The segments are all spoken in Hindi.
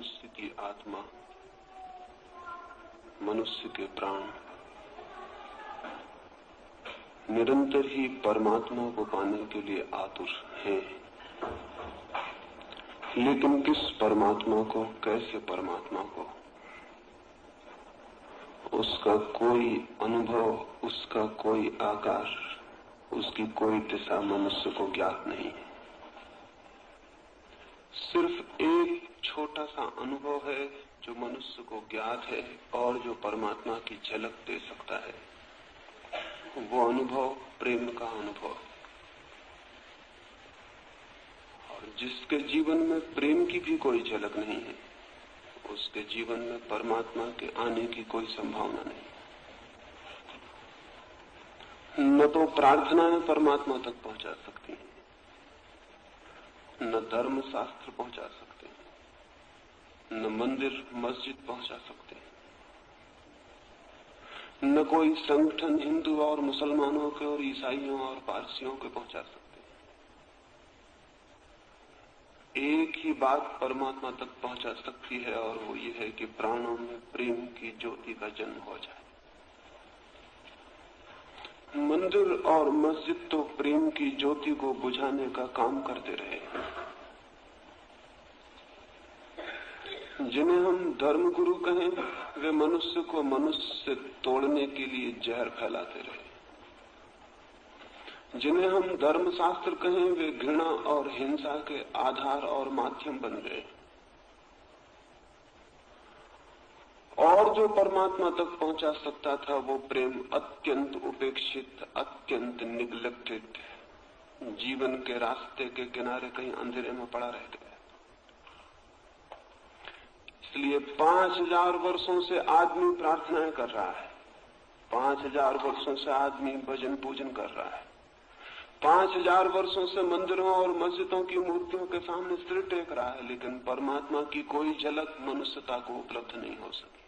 मनुष्य की आत्मा, मनुष्य के प्राण निरंतर ही परमात्मा को पाने के लिए आतुर हैं। लेकिन किस परमात्मा को, कैसे परमात्मा को, उसका कोई अनुभव, उसका कोई आकार, उसकी कोई दिशा मनुष्य को ज्ञात नहीं है। सिर्फ एक छोटा सा अनुभव है जो मनुष्य को ज्ञात है और जो परमात्मा की झलक दे सकता है। वो अनुभव प्रेम का अनुभव है। और जिसके जीवन में प्रेम की भी कोई झलक नहीं है, उसके जीवन में परमात्मा के आने की कोई संभावना नहीं। न तो प्रार्थनाएं परमात्मा तक पहुंचा सकती हैं, न धर्म शास्त्र पहुंचा सकते हैं, न मंदिर मस्जिद पहुंचा सकते हैं, न कोई संगठन हिंदू और मुसलमानों के और ईसाइयों और पारसियों के पहुंचा सकते हैं। एक ही बात परमात्मा तक पहुंचा सकती है और वो ये है कि प्राणों में प्रेम की ज्योति का जन्म हो जाए। मंदिर और मस्जिद तो प्रेम की ज्योति को बुझाने का काम करते रहे। जिन्हें हम धर्म गुरु कहें, वे मनुष्य को मनुष्य से तोड़ने के लिए जहर फैलाते रहे। जिन्हें हम धर्म शास्त्र कहें, वे घृणा और हिंसा के आधार और माध्यम बन गए। और जो परमात्मा तक पहुंचा सकता था वो प्रेम अत्यंत उपेक्षित, अत्यंत निग्लेक्टेड, जीवन के रास्ते के किनारे कहीं अंधेरे में पड़ा रह गया। इसलिए 5000 वर्षों से आदमी प्रार्थनाएं कर रहा है, 5000 वर्षों से आदमी भजन पूजन कर रहा है, 5000 वर्षों से मंदिरों और मस्जिदों की मूर्तियों के सामने सिर टेक रहा है, लेकिन परमात्मा की कोई झलक मनुष्यता को उपलब्ध नहीं हो सकी।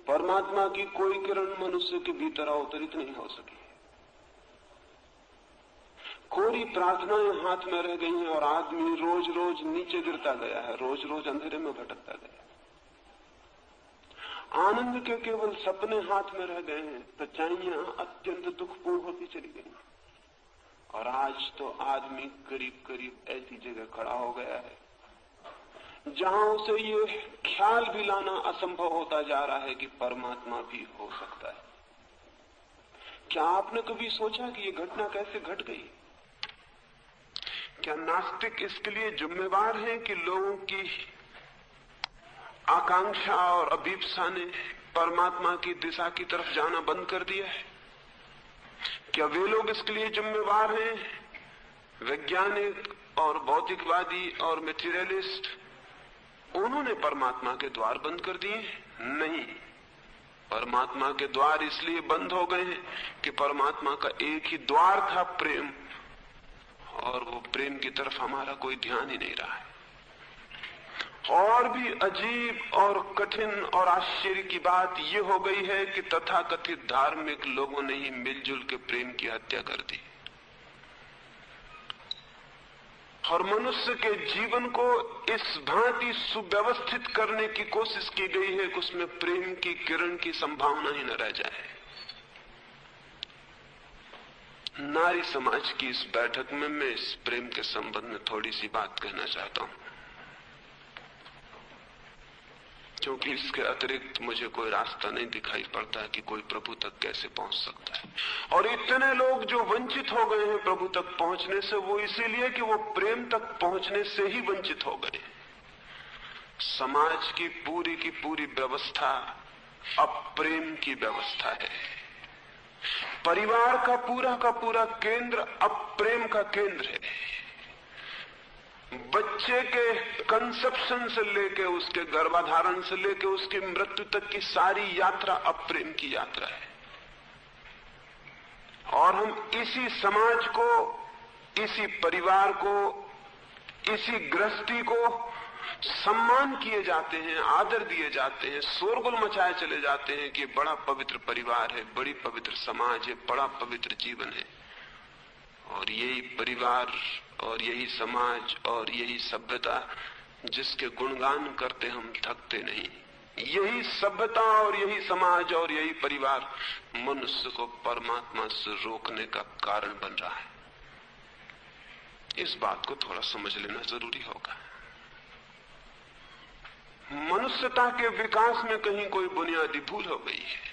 परमात्मा की कोई किरण मनुष्य के भीतर अवतरित नहीं हो सकी। कोरी प्रार्थनाएं हाथ में रह गई हैं और आदमी रोज रोज नीचे गिरता गया है, रोज रोज अंधेरे में भटकता गया। आनंद के केवल सपने हाथ में रह गए हैं, सच्चाइयां अत्यंत दुखपूर्ण होती चली गई। और आज तो आदमी करीब करीब ऐसी जगह खड़ा हो गया है जहां उसे ये ख्याल भी लाना असंभव होता जा रहा है कि परमात्मा भी हो सकता है। क्या आपने कभी सोचा कि ये घटना कैसे घट गई? क्या नास्तिक इसके लिए जिम्मेवार हैं कि लोगों की आकांक्षा और अभीप्सा ने परमात्मा की दिशा की तरफ जाना बंद कर दिया है? क्या वे लोग इसके लिए जिम्मेवार हैं, वैज्ञानिक और भौतिकवादी और मेटीरियलिस्ट? उन्होंने परमात्मा के द्वार बंद कर दिए? नहीं, परमात्मा के द्वार इसलिए बंद हो गए हैं कि परमात्मा का एक ही द्वार था, प्रेम, और वो प्रेम की तरफ हमारा कोई ध्यान ही नहीं रहा है। और भी अजीब और कठिन और आश्चर्य की बात यह हो गई है कि तथाकथित धार्मिक लोगों ने ही मिलजुल के प्रेम की हत्या कर दी और मनुष्य के जीवन को इस भांति सुव्यवस्थित करने की कोशिश की गई है कि उसमें प्रेम की किरण की संभावना ही न रह जाए। नारी समाज की इस बैठक में मैं इस प्रेम के संबंध में थोड़ी सी बात कहना चाहता हूं, क्योंकि इसके अतिरिक्त मुझे कोई रास्ता नहीं दिखाई पड़ता कि कोई प्रभु तक कैसे पहुंच सकता है। और इतने लोग जो वंचित हो गए हैं प्रभु तक पहुंचने से, वो इसीलिए कि वो प्रेम तक पहुंचने से ही वंचित हो गए। समाज की पूरी व्यवस्था अब प्रेम की व्यवस्था है। परिवार का पूरा केंद्र अब प्रेम का केंद्र है। बच्चे के कंसेप्शन से लेके, उसके गर्भाधारण से लेके उसकी मृत्यु तक की सारी यात्रा अब प्रेम की यात्रा है। और हम इसी समाज को, इसी परिवार को, इसी गृहस्थी को सम्मान किए जाते हैं, आदर दिए जाते हैं, शोरगुल मचाए चले जाते हैं कि बड़ा पवित्र परिवार है, बड़ी पवित्र समाज है, बड़ा पवित्र जीवन है। और यही परिवार और यही समाज और यही सभ्यता जिसके गुणगान करते हम थकते नहीं। यही सभ्यता और यही समाज और यही परिवार मनुष्य को परमात्मा से रोकने का कारण बन रहा है। इस बात को थोड़ा समझ लेना जरूरी होगा। मनुष्यता के विकास में कहीं कोई बुनियादी भूल हो गई है।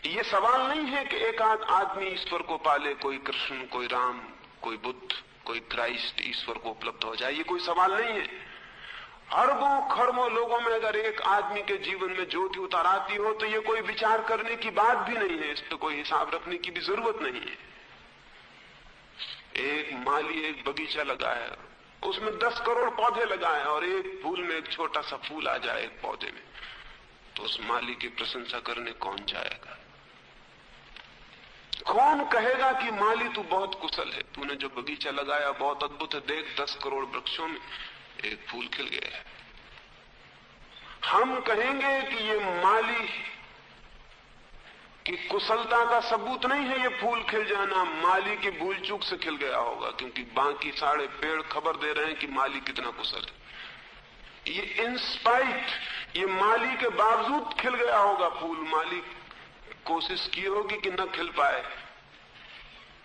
ये सवाल नहीं है कि एक आध आदमी ईश्वर को पाले, कोई कृष्ण, कोई राम, कोई बुद्ध, कोई क्राइस्ट ईश्वर को उपलब्ध हो जाए, ये कोई सवाल नहीं है। अरबों खरबों लोगों में अगर एक आदमी के जीवन में ज्योति उतर आती हो तो ये कोई विचार करने की बात भी नहीं है, इस पर कोई हिसाब रखने की भी जरूरत नहीं है। एक माली एक बगीचा लगाया, उसमें 10 करोड़ पौधे लगाए और एक फूल में एक छोटा सा फूल आ जाए एक पौधे में, तो उस माली की प्रशंसा करने कौन जाएगा? कौन कहेगा कि माली तू बहुत कुशल है, तूने जो बगीचा लगाया बहुत अद्भुत है, देख 10 करोड़ वृक्षों में एक फूल खिल गया है। हम कहेंगे कि ये माली की कुशलता का सबूत नहीं है ये फूल खिल जाना, माली की भूल चूक से खिल गया होगा, क्योंकि बाकी सारे पेड़ खबर दे रहे हैं कि माली कितना कुशल है। ये इंस्पाइट, ये माली के बावजूद खिल गया होगा फूल। माली कोशिश की होगी कि न खिल पाए,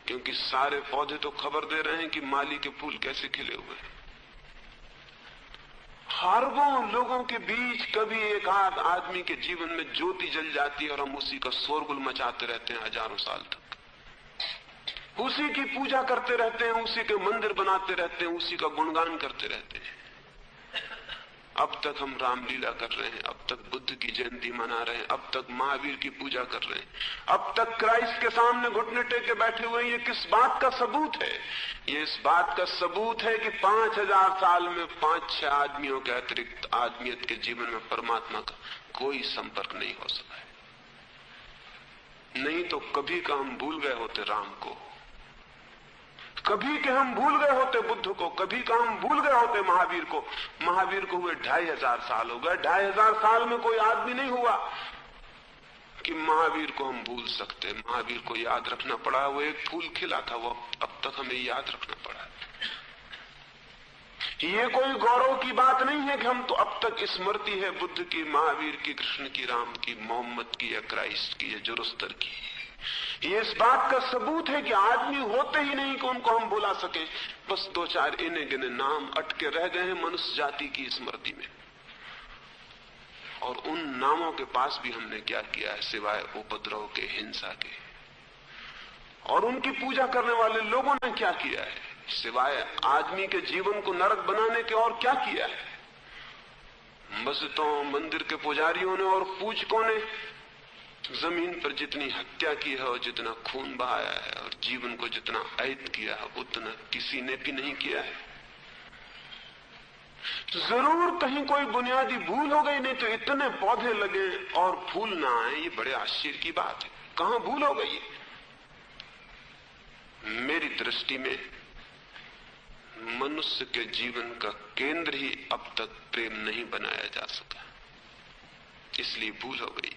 क्योंकि सारे पौधे तो खबर दे रहे हैं कि माली के फूल कैसे खिले हुए हैं। अरबों लोगों के बीच कभी एक आध आदमी के जीवन में ज्योति जल जाती है और हम उसी का शोरगुल मचाते रहते हैं हजारों साल तक, उसी की पूजा करते रहते हैं, उसी के मंदिर बनाते रहते हैं, उसी का गुणगान करते रहते हैं। अब तक हम रामलीला कर रहे हैं, अब तक बुद्ध की जयंती मना रहे हैं, अब तक महावीर की पूजा कर रहे हैं, अब तक क्राइस्ट के सामने घुटने टेक के बैठे हुए हैं। ये किस बात का सबूत है? ये इस बात का सबूत है कि 5000 साल में 5-6 आदमियों के अतिरिक्त आदमियत के जीवन में परमात्मा का कोई संपर्क नहीं हो सका है। नहीं तो कभी का हम भूल गए होते राम को, कभी के हम भूल गए होते बुद्ध को, कभी का हम भूल गए होते महावीर को। महावीर को हुए 2500 साल हो गए। 2500 साल में कोई आदमी नहीं हुआ कि महावीर को हम भूल सकते। महावीर को याद रखना पड़ा, वो एक फूल खिला था, वो अब तक हमें याद रखना पड़ा। ये कोई गौरव की बात नहीं है कि हम तो अब तक स्मृति है बुद्ध की, महावीर की, कृष्ण की, राम की, मोहम्मद की या क्राइस्ट की या जुरुस्तर की। ये इस बात का सबूत है कि आदमी होते ही नहीं कि उनको हम बुला सके। बस 2-4 इने गिने नाम अटके रह गए हैं मनुष्य जाति की स्मृति में, और उन नामों के पास भी हमने क्या किया है सिवाय उपद्रव के, हिंसा के। और उनकी पूजा करने वाले लोगों ने क्या किया है सिवाय आदमी के जीवन को नरक बनाने के, और क्या किया है? मस्जिदों मंदिर के पुजारियों ने और पूजकों ने जमीन पर जितनी हत्या की है और जितना खून बहाया है और जीवन को जितना ऐद किया है उतना किसी ने भी नहीं किया है। जरूर कहीं कोई बुनियादी भूल हो गई, नहीं तो इतने पौधे लगे और फूल ना आए, ये बड़े आश्चर्य की बात है। कहां भूल हो गई? मेरी दृष्टि में मनुष्य के जीवन का केंद्र ही अब तक प्रेम नहीं बनाया जा सका, इसलिए भूल हो गई।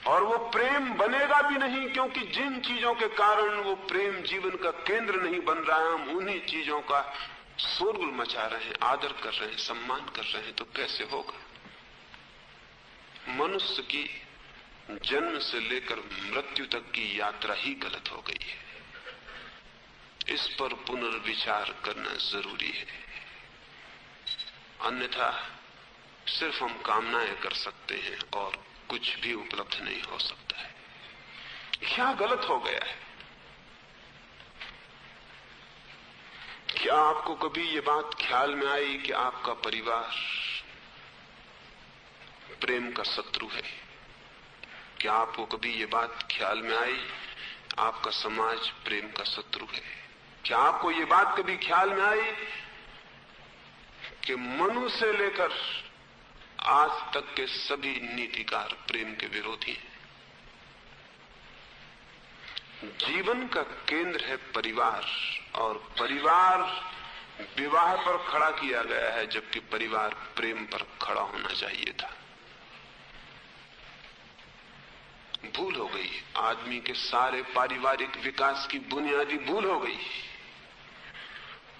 और वो प्रेम बनेगा भी नहीं, क्योंकि जिन चीजों के कारण वो प्रेम जीवन का केंद्र नहीं बन रहा है, हम उन्हीं चीजों का शोरगुल मचा रहे हैं, आदर कर रहे हैं, सम्मान कर रहे हैं, तो कैसे होगा? मनुष्य की जन्म से लेकर मृत्यु तक की यात्रा ही गलत हो गई है। इस पर पुनर्विचार करना जरूरी है, अन्यथा सिर्फ हम कामनाएं कर सकते हैं और कुछ भी उपलब्ध नहीं हो सकता है। क्या गलत हो गया है? क्या आपको कभी ये बात ख्याल में आई कि आपका परिवार प्रेम का शत्रु है? क्या आपको कभी ये बात ख्याल में आई आपका समाज प्रेम का शत्रु है? क्या आपको ये बात कभी ख्याल में आई कि मनु से लेकर आज तक के सभी नीतिकार प्रेम के विरोधी हैं? जीवन का केंद्र है परिवार, और परिवार विवाह पर खड़ा किया गया है, जबकि परिवार प्रेम पर खड़ा होना चाहिए था। भूल हो गई, आदमी के सारे पारिवारिक विकास की बुनियादी भूल हो गई।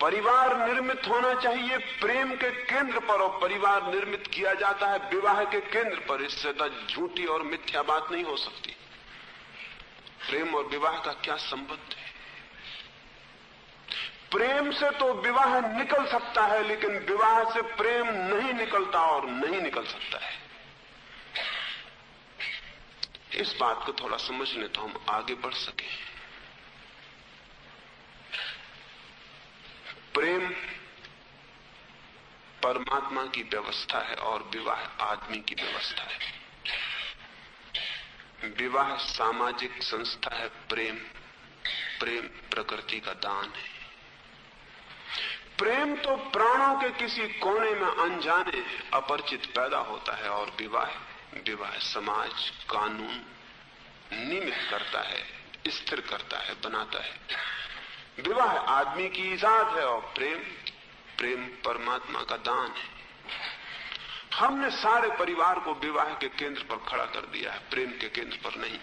परिवार निर्मित होना चाहिए प्रेम के केंद्र पर, और परिवार निर्मित किया जाता है विवाह के केंद्र पर। इससे तो झूठी और मिथ्या बात नहीं हो सकती। प्रेम और विवाह का क्या संबंध है? प्रेम से तो विवाह निकल सकता है, लेकिन विवाह से प्रेम नहीं निकलता और नहीं निकल सकता है। इस बात को थोड़ा समझ लें तो हम आगे बढ़ सके। प्रेम परमात्मा की व्यवस्था है और विवाह आदमी की व्यवस्था है। विवाह सामाजिक संस्था है, प्रेम प्रकृति का दान है। प्रेम तो प्राणों के किसी कोने में अनजाने अपरिचित पैदा होता है, और विवाह समाज कानून नियमित करता है, स्थिर करता है, बनाता है। विवाह आदमी की इजाद है और प्रेम परमात्मा का दान है। हमने सारे परिवार को विवाह के केंद्र पर खड़ा कर दिया है, प्रेम के केंद्र पर नहीं।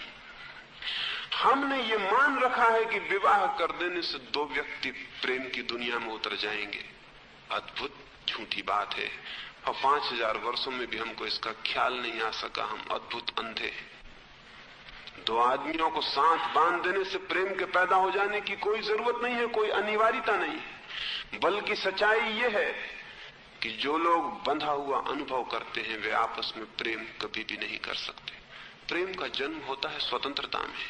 हमने ये मान रखा है कि विवाह कर देने से दो व्यक्ति प्रेम की दुनिया में उतर जाएंगे। अद्भुत झूठी बात है, और 5000 वर्षों में भी हमको इसका ख्याल नहीं आ सका। हम अद्भुत अंधे हैं। दो आदमियों को साथ बांध देने से प्रेम के पैदा हो जाने की कोई जरूरत नहीं है, कोई अनिवार्यता नहीं है। बल्कि सच्चाई यह है कि जो लोग बंधा हुआ अनुभव करते हैं वे आपस में प्रेम कभी भी नहीं कर सकते। प्रेम का जन्म होता है स्वतंत्रता में।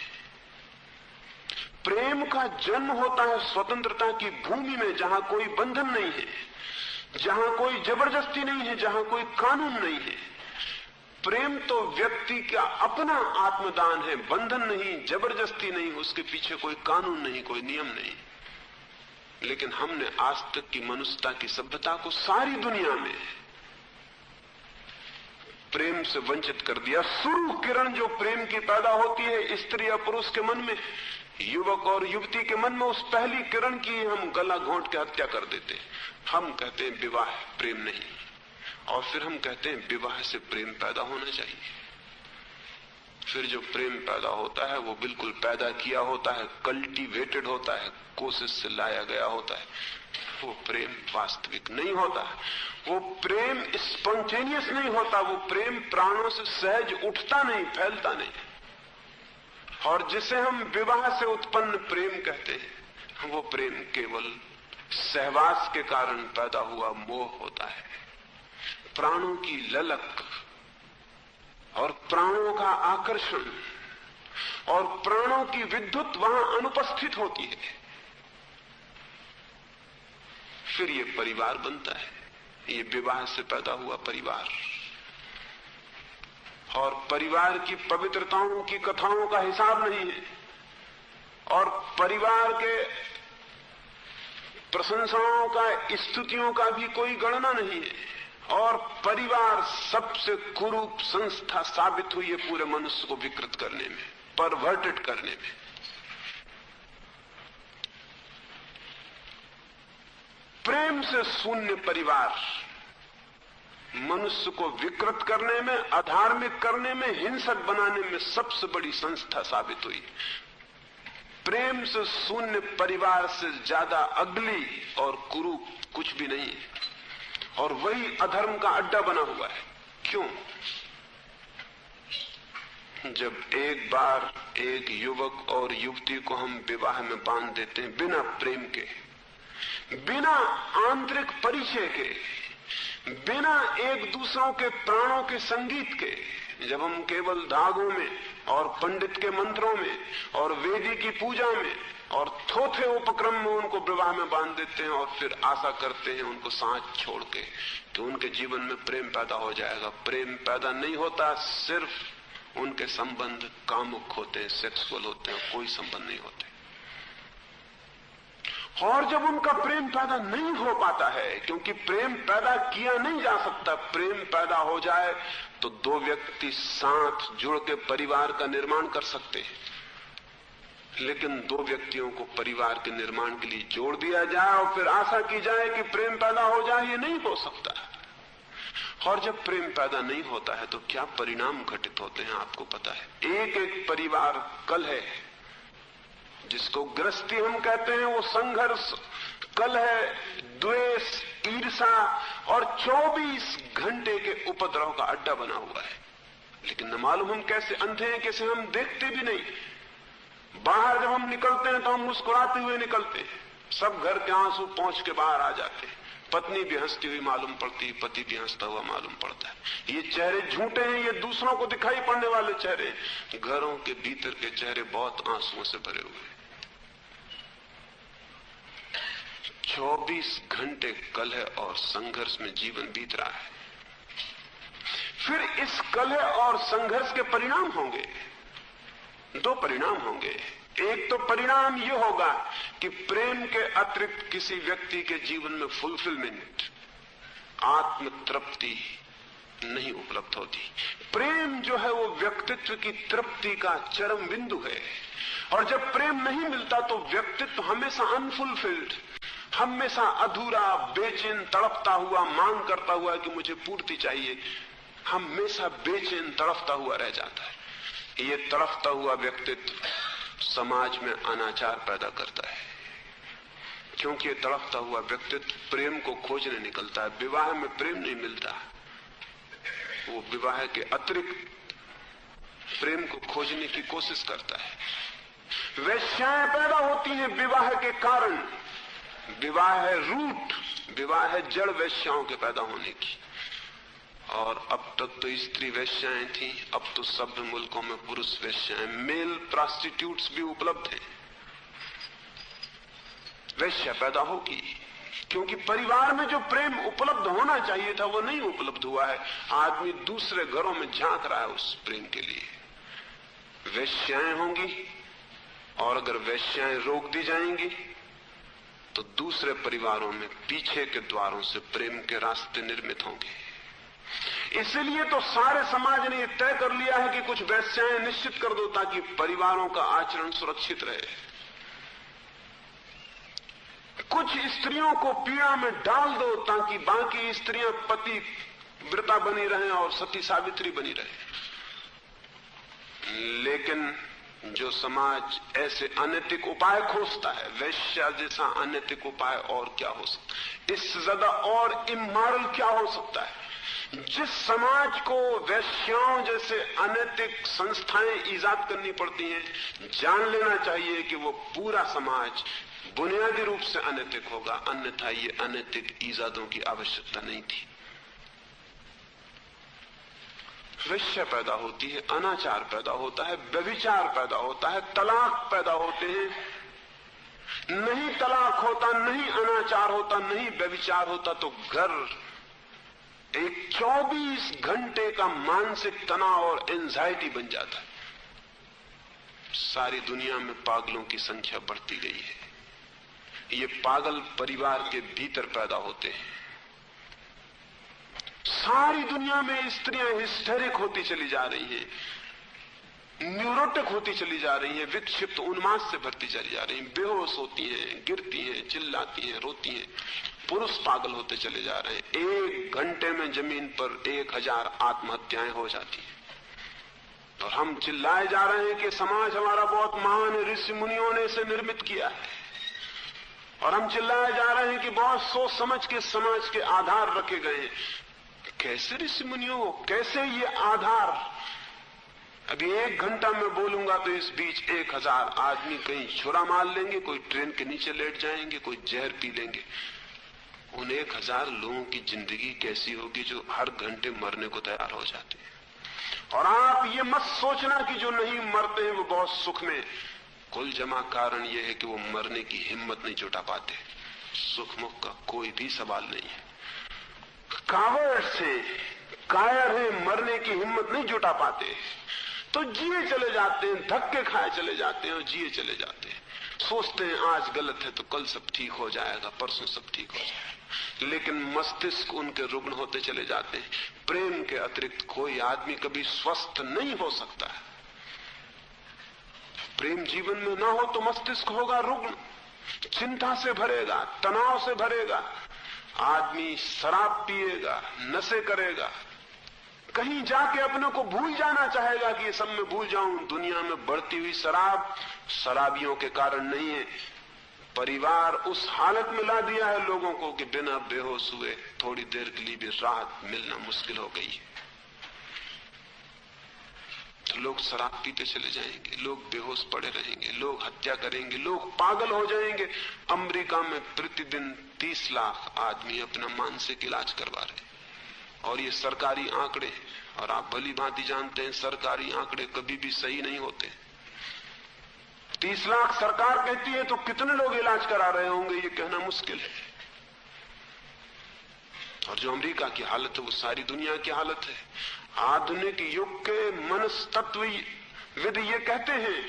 प्रेम का जन्म होता है स्वतंत्रता की भूमि में, जहां कोई बंधन नहीं है, जहां कोई जबरदस्ती नहीं है, जहां कोई कानून नहीं है। प्रेम तो व्यक्ति का अपना आत्मदान है, बंधन नहीं, जबरदस्ती नहीं, उसके पीछे कोई कानून नहीं, कोई नियम नहीं। लेकिन हमने आज तक की मनुष्यता की सभ्यता को सारी दुनिया में प्रेम से वंचित कर दिया। शुरू किरण जो प्रेम की पैदा होती है स्त्री या पुरुष के मन में, युवक और युवती के मन में, उस पहली किरण की हम गला घोंट के हत्या कर देते हैं। हम कहते हैं विवाह प्रेम नहीं, और फिर हम कहते हैं विवाह से प्रेम पैदा होना चाहिए। फिर जो प्रेम पैदा होता है वो बिल्कुल पैदा किया होता है, कल्टीवेटेड होता है, कोशिश से लाया गया होता है। वो प्रेम वास्तविक नहीं होता, वो प्रेम स्पॉन्टेनियस नहीं होता, वो प्रेम प्राणों से सहज उठता नहीं, फैलता नहीं। और जिसे हम विवाह से उत्पन्न प्रेम कहते हैं, वो प्रेम केवल सहवास के कारण पैदा हुआ मोह होता है। प्राणों की ललक और प्राणों का आकर्षण और प्राणों की विद्युत वहां अनुपस्थित होती है। फिर ये परिवार बनता है, ये विवाह से पैदा हुआ परिवार। और परिवार की पवित्रताओं की कथाओं का हिसाब नहीं है, और परिवार के प्रशंसाओं का, स्तुतियों का भी कोई गणना नहीं है। और परिवार सबसे कुरूप संस्था साबित हुई है पूरे मनुष्य को विकृत करने में, परवर्टेड करने में। प्रेम से शून्य परिवार मनुष्य को विकृत करने में, अधार्मिक करने में, हिंसक बनाने में सबसे बड़ी संस्था साबित हुई। प्रेम से शून्य परिवार से ज्यादा अगली और कुरूप कुछ भी नहीं है, और वही अधर्म का अड्डा बना हुआ है। क्यों? जब एक बार एक युवक और युवती को हम विवाह में बांध देते हैं बिना प्रेम के, बिना आंतरिक परिचय के, बिना एक दूसरों के प्राणों के संगीत के, जब हम केवल धागों में और पंडित के मंत्रों में और वेदी की पूजा में और थोथे उपक्रम में उनको विवाह में बांध देते हैं, और फिर आशा करते हैं उनको सांस छोड़ के कि उनके जीवन में प्रेम पैदा हो जाएगा। प्रेम पैदा नहीं होता, सिर्फ उनके संबंध कामुक होते हैं, सेक्सुअल होते हैं, कोई संबंध नहीं होते। और जब उनका प्रेम पैदा नहीं हो पाता है, क्योंकि प्रेम पैदा किया नहीं जा सकता, प्रेम पैदा हो जाए तो दो व्यक्ति साथ जुड़ के परिवार का निर्माण कर सकते हैं। लेकिन दो व्यक्तियों को परिवार के निर्माण के लिए जोड़ दिया जाए और फिर आशा की जाए कि प्रेम पैदा हो जाए, ये नहीं हो सकता। और जब प्रेम पैदा नहीं होता है तो क्या परिणाम घटित होते हैं आपको पता है। एक एक परिवार कलह, जिसको गृहस्थी हम कहते हैं, वो संघर्ष, कलह, द्वेष, ईर्षा और 24 घंटे के उपद्रव का अड्डा बना हुआ है। लेकिन न मालूम हम कैसे अंधे हैं, कैसे हम देखते भी नहीं। बाहर जब हम निकलते हैं तो हम मुस्कुराते हुए निकलते हैं, सब घर के आंसू पहुंच के बाहर आ जाते हैं। पत्नी भी हंसती हुई मालूम पड़ती, पति भी हंसता हुआ मालूम पड़ता है। ये चेहरे झूठे हैं, ये दूसरों को दिखाई पड़ने वाले चेहरे। घरों के भीतर के चेहरे बहुत आंसुओं से भरे हुए हैं। 24 घंटे कलह और संघर्ष में जीवन बीत रहा है। फिर इस कलह और संघर्ष के परिणाम होंगे, 2 परिणाम होंगे। एक तो परिणाम यह होगा कि प्रेम के अतिरिक्त किसी व्यक्ति के जीवन में फुलफिलमेंट, आत्म तृप्ति नहीं उपलब्ध होती। प्रेम जो है वो व्यक्तित्व की तृप्ति का चरम बिंदु है, और जब प्रेम नहीं मिलता तो व्यक्तित्व हमेशा अनफुलफिल्ड, हमेशा अधूरा, बेचैन, तड़पता हुआ, मांग करता हुआ कि मुझे पूर्ति चाहिए, हमेशा बेचैन तड़पता हुआ रह जाता है। ये तड़पता हुआ व्यक्तित्व समाज में अनाचार पैदा करता है, क्योंकि ये तड़पता हुआ व्यक्तित्व प्रेम को खोजने निकलता है। विवाह में प्रेम नहीं मिलता, वो विवाह के अतिरिक्त प्रेम को खोजने की कोशिश करता है। वेश्याएं पैदा होती हैं विवाह के कारण। विवाह है रूट, विवाह है जड़ वेश्याओं के पैदा होने की। और अब तक तो स्त्री वेश्याएं थी, अब तो सभ्य मुल्कों में पुरुष वेश्याएं, मेल प्रोस्टिट्यूट्स भी उपलब्ध हैं। वेश्या पैदा होगी क्योंकि परिवार में जो प्रेम उपलब्ध होना चाहिए था वो नहीं उपलब्ध हुआ है। आदमी दूसरे घरों में झांक रहा है उस प्रेम के लिए। वेश्याएं होंगी, और अगर वेश्याएं रोक दी जाएंगी तो दूसरे परिवारों में पीछे के द्वारों से प्रेम के रास्ते निर्मित होंगे। इसलिए तो सारे समाज ने तय कर लिया है कि कुछ वेश्याएं निश्चित कर दो ताकि परिवारों का आचरण सुरक्षित रहे। कुछ स्त्रियों को पीड़ा में डाल दो ताकि बाकी स्त्रियां पति व्रता बनी रहें और सती सावित्री बनी रहें। लेकिन जो समाज ऐसे अनैतिक उपाय खोजता है, वेश्या जैसा अनैतिक उपाय और क्या हो सकता है, इससे ज्यादा और इमोरल क्या हो सकता है। जिस समाज को वेश्याओं जैसे अनैतिक संस्थाएं ईजाद करनी पड़ती हैं, जान लेना चाहिए कि वो पूरा समाज बुनियादी रूप से अनैतिक होगा, अन्यथा ये अनैतिक ईजादों की आवश्यकता नहीं थी। वेश्या पैदा होती है, अनाचार पैदा होता है, व्यभिचार पैदा होता है, तलाक पैदा होते हैं। नहीं तलाक होता, नहीं अनाचार होता, नहीं व्यभिचार होता तो घर एक 24 घंटे का मानसिक तनाव और एंजाइटी बन जाता है। सारी दुनिया में पागलों की संख्या बढ़ती गई है। ये पागल परिवार के भीतर पैदा होते हैं। सारी दुनिया में स्त्रियां हिस्टेरिक होती चली जा रही हैं, न्यूरोटिक होती चली जा रही हैं, विक्षिप्त उन्माद से भरती चली जा रही हैं, बेहोश होती हैं, गिरती हैं, चिल्लाती हैं, रोती हैं। पुरुष पागल होते चले जा रहे हैं। 1 घंटे में जमीन पर 1000 आत्महत्याएं हो जाती हैं। और हम चिल्लाए जा रहे हैं कि समाज हमारा बहुत महान है, ऋषि मुनियों ने इसे निर्मित किया है। और हम चिल्लाए जा रहे हैं कि बहुत सोच समझ के समाज के आधार रखे गए हैं। कैसे ऋषि मुनियों, कैसे ये आधार? अभी 1 घंटा में बोलूंगा तो इस बीच 1000 आदमी कहीं छुरा मार लेंगे, कोई ट्रेन के नीचे लेट जाएंगे, कोई जहर पी लेंगे। उन 1000 लोगों की जिंदगी कैसी होगी जो हर घंटे मरने को तैयार हो जाते हैं। और आप ये मत सोचना कि जो नहीं मरते हैं वो बहुत सुख में। कुल जमा कारण यह है कि वो मरने की हिम्मत नहीं जुटा पाते। सुख मुख का कोई भी सवाल नहीं है। कावड़ से कायर है, मरने की हिम्मत नहीं जुटा पाते तो जिए चले जाते हैं, धक्के खाए चले जाते हैं और जिए चले जाते हैं। सोचते हैं आज गलत है तो कल सब ठीक हो जाएगा, परसों सब ठीक हो जाएगा। लेकिन मस्तिष्क उनके रुग्ण होते चले जाते हैं। प्रेम के अतिरिक्त कोई आदमी कभी स्वस्थ नहीं हो सकता है। प्रेम जीवन में ना हो तो मस्तिष्क होगा रुग्ण, चिंता से भरेगा, तनाव से भरेगा। आदमी शराब पिएगा, नशे करेगा, कहीं जाके अपने को भूल जाना चाहेगा कि ये सब मैं भूल जाऊं। दुनिया में बढ़ती हुई शराब शराबियों के कारण नहीं है, परिवार उस हालत में ला दिया है लोगों को कि बिना बेहोश हुए थोड़ी देर के लिए भी राहत मिलना मुश्किल हो गई है। तो लोग शराब पीते चले जाएंगे, लोग बेहोश पड़े रहेंगे, लोग हत्या करेंगे, लोग पागल हो जाएंगे। अमेरिका में प्रतिदिन 30 लाख आदमी अपना मानसिक इलाज करवा रहे हैं, और ये सरकारी आंकड़े, और आप भली भांति जानते हैं सरकारी आंकड़े कभी भी सही नहीं होते। 30 लाख सरकार कहती है तो कितने लोग इलाज करा रहे होंगे ये कहना मुश्किल है। और जो अमेरिका की हालत है वो सारी दुनिया की हालत है। आधुनिक युग के मनस्तत्वविद ये कहते हैं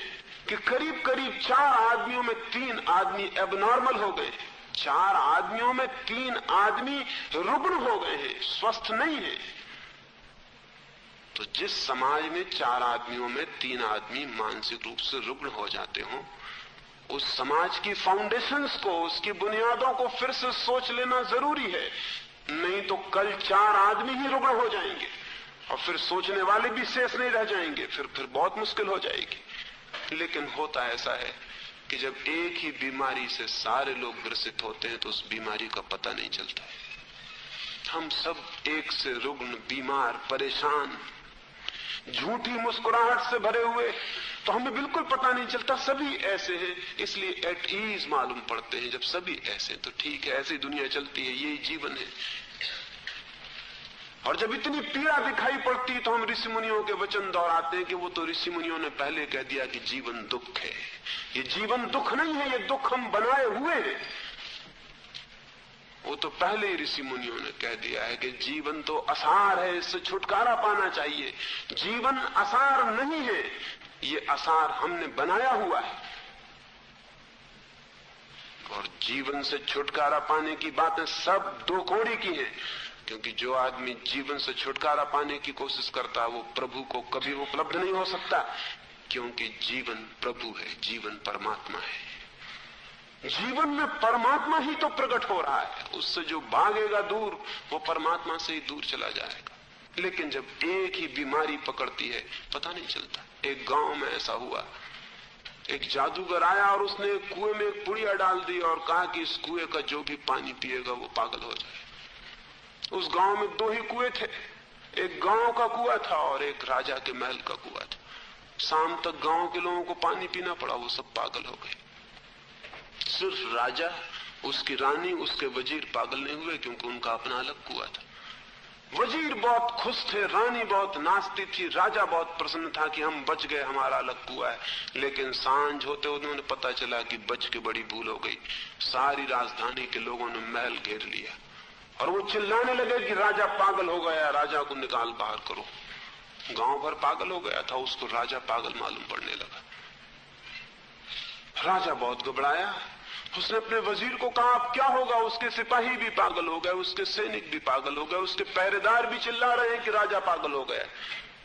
कि करीब करीब 4 आदमियों में 3 आदमी एबनॉर्मल हो गए, 4 आदमियों में 3 आदमी रुग्ण हो गए हैं, स्वस्थ नहीं है। तो जिस समाज में 4 आदमियों में 3 आदमी मानसिक रूप से रुग्ण हो जाते हो, उस समाज की फाउंडेशंस को, उसकी बुनियादों को फिर से सोच लेना जरूरी है। नहीं तो कल 4 आदमी ही रुग्ण हो जाएंगे और फिर सोचने वाले भी शेष नहीं रह जाएंगे, फिर बहुत मुश्किल हो जाएगी। लेकिन होता ऐसा है कि जब एक ही बीमारी से सारे लोग ग्रसित होते हैं तो उस बीमारी का पता नहीं चलता है। हम सब एक से रुग्ण, बीमार, परेशान, झूठी मुस्कुराहट से भरे हुए, तो हमें बिल्कुल पता नहीं चलता सभी ऐसे हैं, इसलिए एट ईज मालूम पड़ते हैं। जब सभी ऐसे तो ठीक है, ऐसी दुनिया चलती है, यही जीवन है। और जब इतनी पीड़ा दिखाई पड़ती तो हम ऋषि मुनियों के वचन दोहराते हैं कि वो तो ऋषि मुनियों ने पहले कह दिया कि जीवन दुख है। ये जीवन दुख नहीं है, ये दुख हम बनाए हुए हैं। वो तो पहले ही ऋषि मुनियों ने कह दिया है कि जीवन तो असार है, इससे छुटकारा पाना चाहिए। जीवन असार नहीं है, ये असार हमने बनाया हुआ है। और जीवन से छुटकारा पाने की बातें सब 2 कौड़ी की हैं, क्योंकि जो आदमी जीवन से छुटकारा पाने की कोशिश करता है वो प्रभु को कभी उपलब्ध नहीं हो सकता, क्योंकि जीवन प्रभु है, जीवन परमात्मा है। जीवन में परमात्मा ही तो प्रकट हो रहा है, उससे जो भागेगा दूर वो परमात्मा से ही दूर चला जाएगा। लेकिन जब एक ही बीमारी पकड़ती है पता नहीं चलता। एक गांव में ऐसा हुआ, एक जादूगर आया और उसने कुएं में एक पुड़िया डाल दी और कहा कि इस कुएं का जो भी पानी पिएगा वो पागल हो जाए। उस गांव में 2 ही कुएं थे, एक गांव का कुआं था और एक राजा के महल का कुआं था। शाम तक गांव के लोगों को पानी पीना पड़ा, वो सब पागल हो गए। सिर्फ राजा, उसकी रानी, उसके वजीर पागल नहीं हुए, क्योंकि उनका अपना अलग कुआं था। वजीर बहुत खुश थे, रानी बहुत नाचती थी, राजा बहुत प्रसन्न था कि हम बच गए, हमारा अलग कुआं है। लेकिन सांझ होते उन्होंने पता चला कि बच के बड़ी भूल हो गई। सारी राजधानी के लोगों ने महल घेर लिया और वो चिल्लाने लगे कि राजा पागल हो गया, राजा को निकाल बाहर करो। गांव भर पागल हो गया था, उसको राजा पागल मालूम पड़ने लगा। राजा बहुत घबराया, उसने अपने वजीर को कहा अब क्या होगा। उसके सिपाही भी पागल हो गए, उसके सैनिक भी पागल हो गए, उसके पहरेदार भी चिल्ला रहे हैं कि राजा पागल हो गया,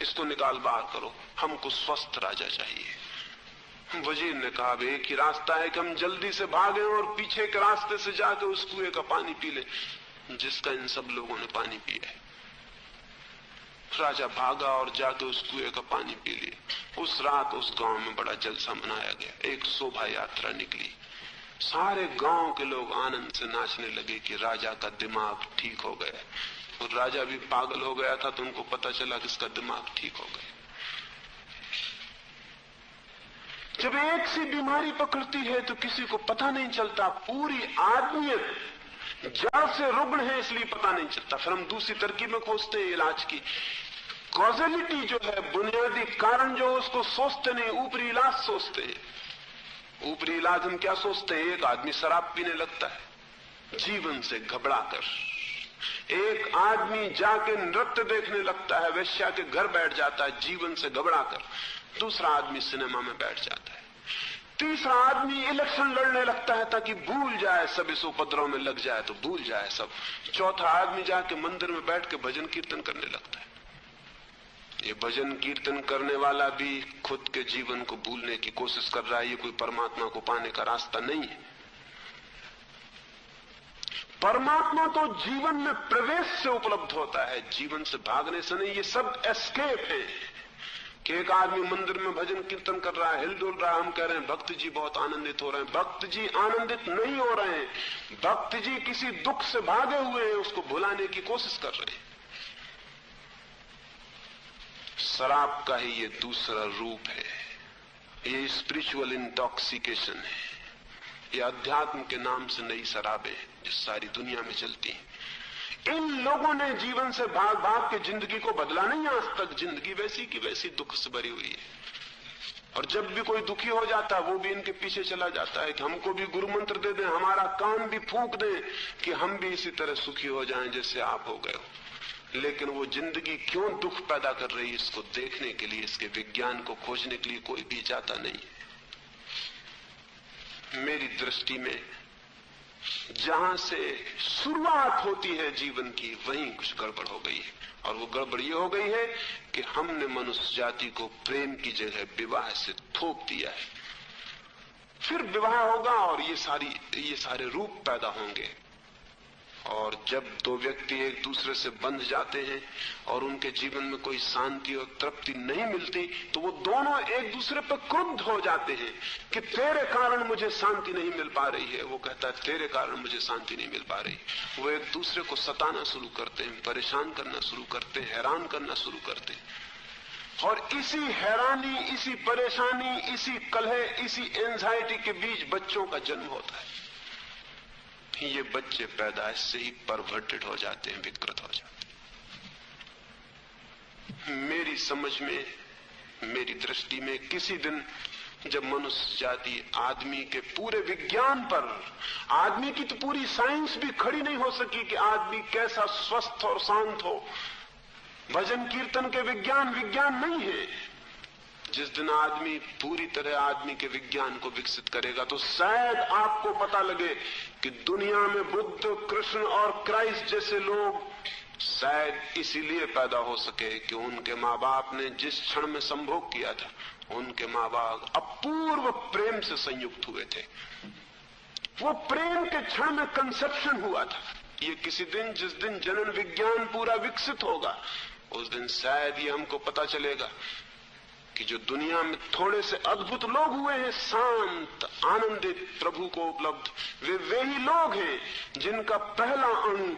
इसको निकाल बाहर करो, हमको स्वस्थ राजा चाहिए। वजीर ने कहा अब एक ही रास्ता है कि हम जल्दी से भागें और पीछे के रास्ते से जाकर उस कुएं का पानी पी ले जिसका इन सब लोगों ने पानी पिया है। राजा भागा और जाके उस कुएं का पानी पी लिया। उस रात उस गांव में बड़ा जलसा मनाया गया, एक शोभा यात्रा निकली। सारे गांव के लोग आनंद से नाचने लगे कि राजा का दिमाग ठीक हो गया। और राजा भी पागल हो गया था, तो उनको पता चला कि इसका दिमाग ठीक हो गया। जब एक सी बीमारी पकड़ती है तो किसी को पता नहीं चलता, पूरी आदमियत जड़ से रुग्ण है इसलिए पता नहीं चलता। फिर हम दूसरी तरकीब में खोजते हैं इलाज की। कॉजेलिटी जो है, बुनियादी कारण जो, उसको सोचते नहीं, ऊपरी इलाज सोचते हैं। ऊपरी इलाज हम क्या सोचते हैं? एक आदमी शराब पीने लगता है जीवन से घबराकर, एक आदमी जाके नृत्य देखने लगता है, वेश्या के घर बैठ जाता है जीवन से घबराकर, दूसरा आदमी सिनेमा में बैठ जाता है, तीसरा आदमी इलेक्शन लड़ने लगता है ताकि भूल जाए सब, इस उपद्रव में लग जाए तो भूल जाए सब, चौथा आदमी जाके मंदिर में बैठ के भजन कीर्तन करने लगता है। ये भजन कीर्तन करने वाला भी खुद के जीवन को भूलने की कोशिश कर रहा है, ये कोई परमात्मा को पाने का रास्ता नहीं है। परमात्मा तो जीवन में प्रवेश से उपलब्ध होता है, जीवन से भागने से नहीं। ये सब एस्केप है कि एक आदमी मंदिर में भजन कीर्तन कर रहा है, हिलडुल रहा है, हम कह रहे हैं भक्त जी बहुत आनंदित हो रहे हैं। भक्त जी आनंदित नहीं हो रहे हैं, भक्त जी किसी दुख से भागे हुए हैं, उसको भुलाने की कोशिश कर रहे हैं। शराब का ही ये दूसरा रूप है, ये स्पिरिचुअल इंटॉक्सिकेशन है। ये अध्यात्म के नाम से नई शराबें जो सारी दुनिया में चलती हैं। इन लोगों ने जीवन से भाग भाग के जिंदगी को बदला नहीं। आज तक जिंदगी वैसी की वैसी दुख से भरी हुई है, और जब भी कोई दुखी हो जाता है वो भी इनके पीछे चला जाता है कि हमको भी गुरु मंत्र दे दें, हमारा कान भी फूंक दें कि हम भी इसी तरह सुखी हो जाएं जैसे आप हो गए हो। लेकिन वो जिंदगी क्यों दुख पैदा कर रही है, इसको देखने के लिए, इसके विज्ञान को खोजने के लिए कोई भी जाता नहीं है। मेरी दृष्टि में जहां से शुरुआत होती है जीवन की, वहीं कुछ गड़बड़ हो गई है। और वो गड़बड़ ये हो गई है कि हमने मनुष्य जाति को प्रेम की जगह विवाह से थोप दिया है। फिर विवाह होगा और ये सारे रूप पैदा होंगे। और जब दो व्यक्ति एक दूसरे से बंध जाते हैं और उनके जीवन में कोई शांति और तृप्ति नहीं मिलती, तो वो दोनों एक दूसरे पर क्रुद्ध हो जाते हैं कि तेरे कारण मुझे शांति नहीं मिल पा रही है। वो कहता है तेरे कारण मुझे शांति नहीं मिल पा रही। वो एक दूसरे को सताना शुरू करते हैं, परेशान करना शुरू करते हैं, हैरान करना शुरू करते हैं। और इसी हैरानी, इसी परेशानी, इसी कलह, इसी एंजाइटी के बीच बच्चों का जन्म होता है। ये बच्चे पैदाइश से ही परवर्टेड हो जाते हैं, विकृत हो जाते हैं। मेरी समझ में, मेरी दृष्टि में, किसी दिन जब मनुष्य जाति आदमी के पूरे विज्ञान पर, आदमी की तो पूरी साइंस भी खड़ी नहीं हो सकी कि आदमी कैसा स्वस्थ और शांत हो, भजन कीर्तन के विज्ञान नहीं है। जिस दिन आदमी पूरी तरह आदमी के विज्ञान को विकसित करेगा, तो शायद आपको पता लगे कि दुनिया में बुद्ध, कृष्ण और क्राइस्ट जैसे लोग शायद इसीलिए पैदा हो सके कि उनके माँ बाप ने जिस क्षण में संभोग किया था, उनके माँ बाप अपूर्व प्रेम से संयुक्त हुए थे। वो प्रेम के क्षण में कंसेप्शन हुआ था। ये किसी दिन, जिस दिन जनन विज्ञान पूरा विकसित होगा, उस दिन शायद ये हमको पता चलेगा कि जो दुनिया में थोड़े से अद्भुत लोग हुए हैं, शांत, आनंदित, प्रभु को उपलब्ध, वे ही लोग हैं जिनका पहला अणु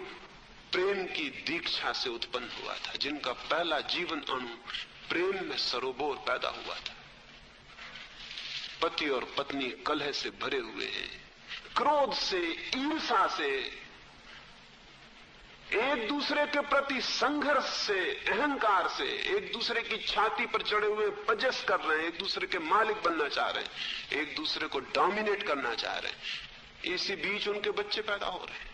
प्रेम की दीक्षा से उत्पन्न हुआ था, जिनका पहला जीवन अणु प्रेम में सरोबोर पैदा हुआ था। पति और पत्नी कलह से भरे हुए हैं, क्रोध से, ईर्ष्या से, एक दूसरे के प्रति संघर्ष से, अहंकार से, एक दूसरे की छाती पर चढ़े हुए पजस कर रहे हैं, एक दूसरे के मालिक बनना चाह रहे हैं, एक दूसरे को डोमिनेट करना चाह रहे हैं। इसी बीच उनके बच्चे पैदा हो रहे हैं।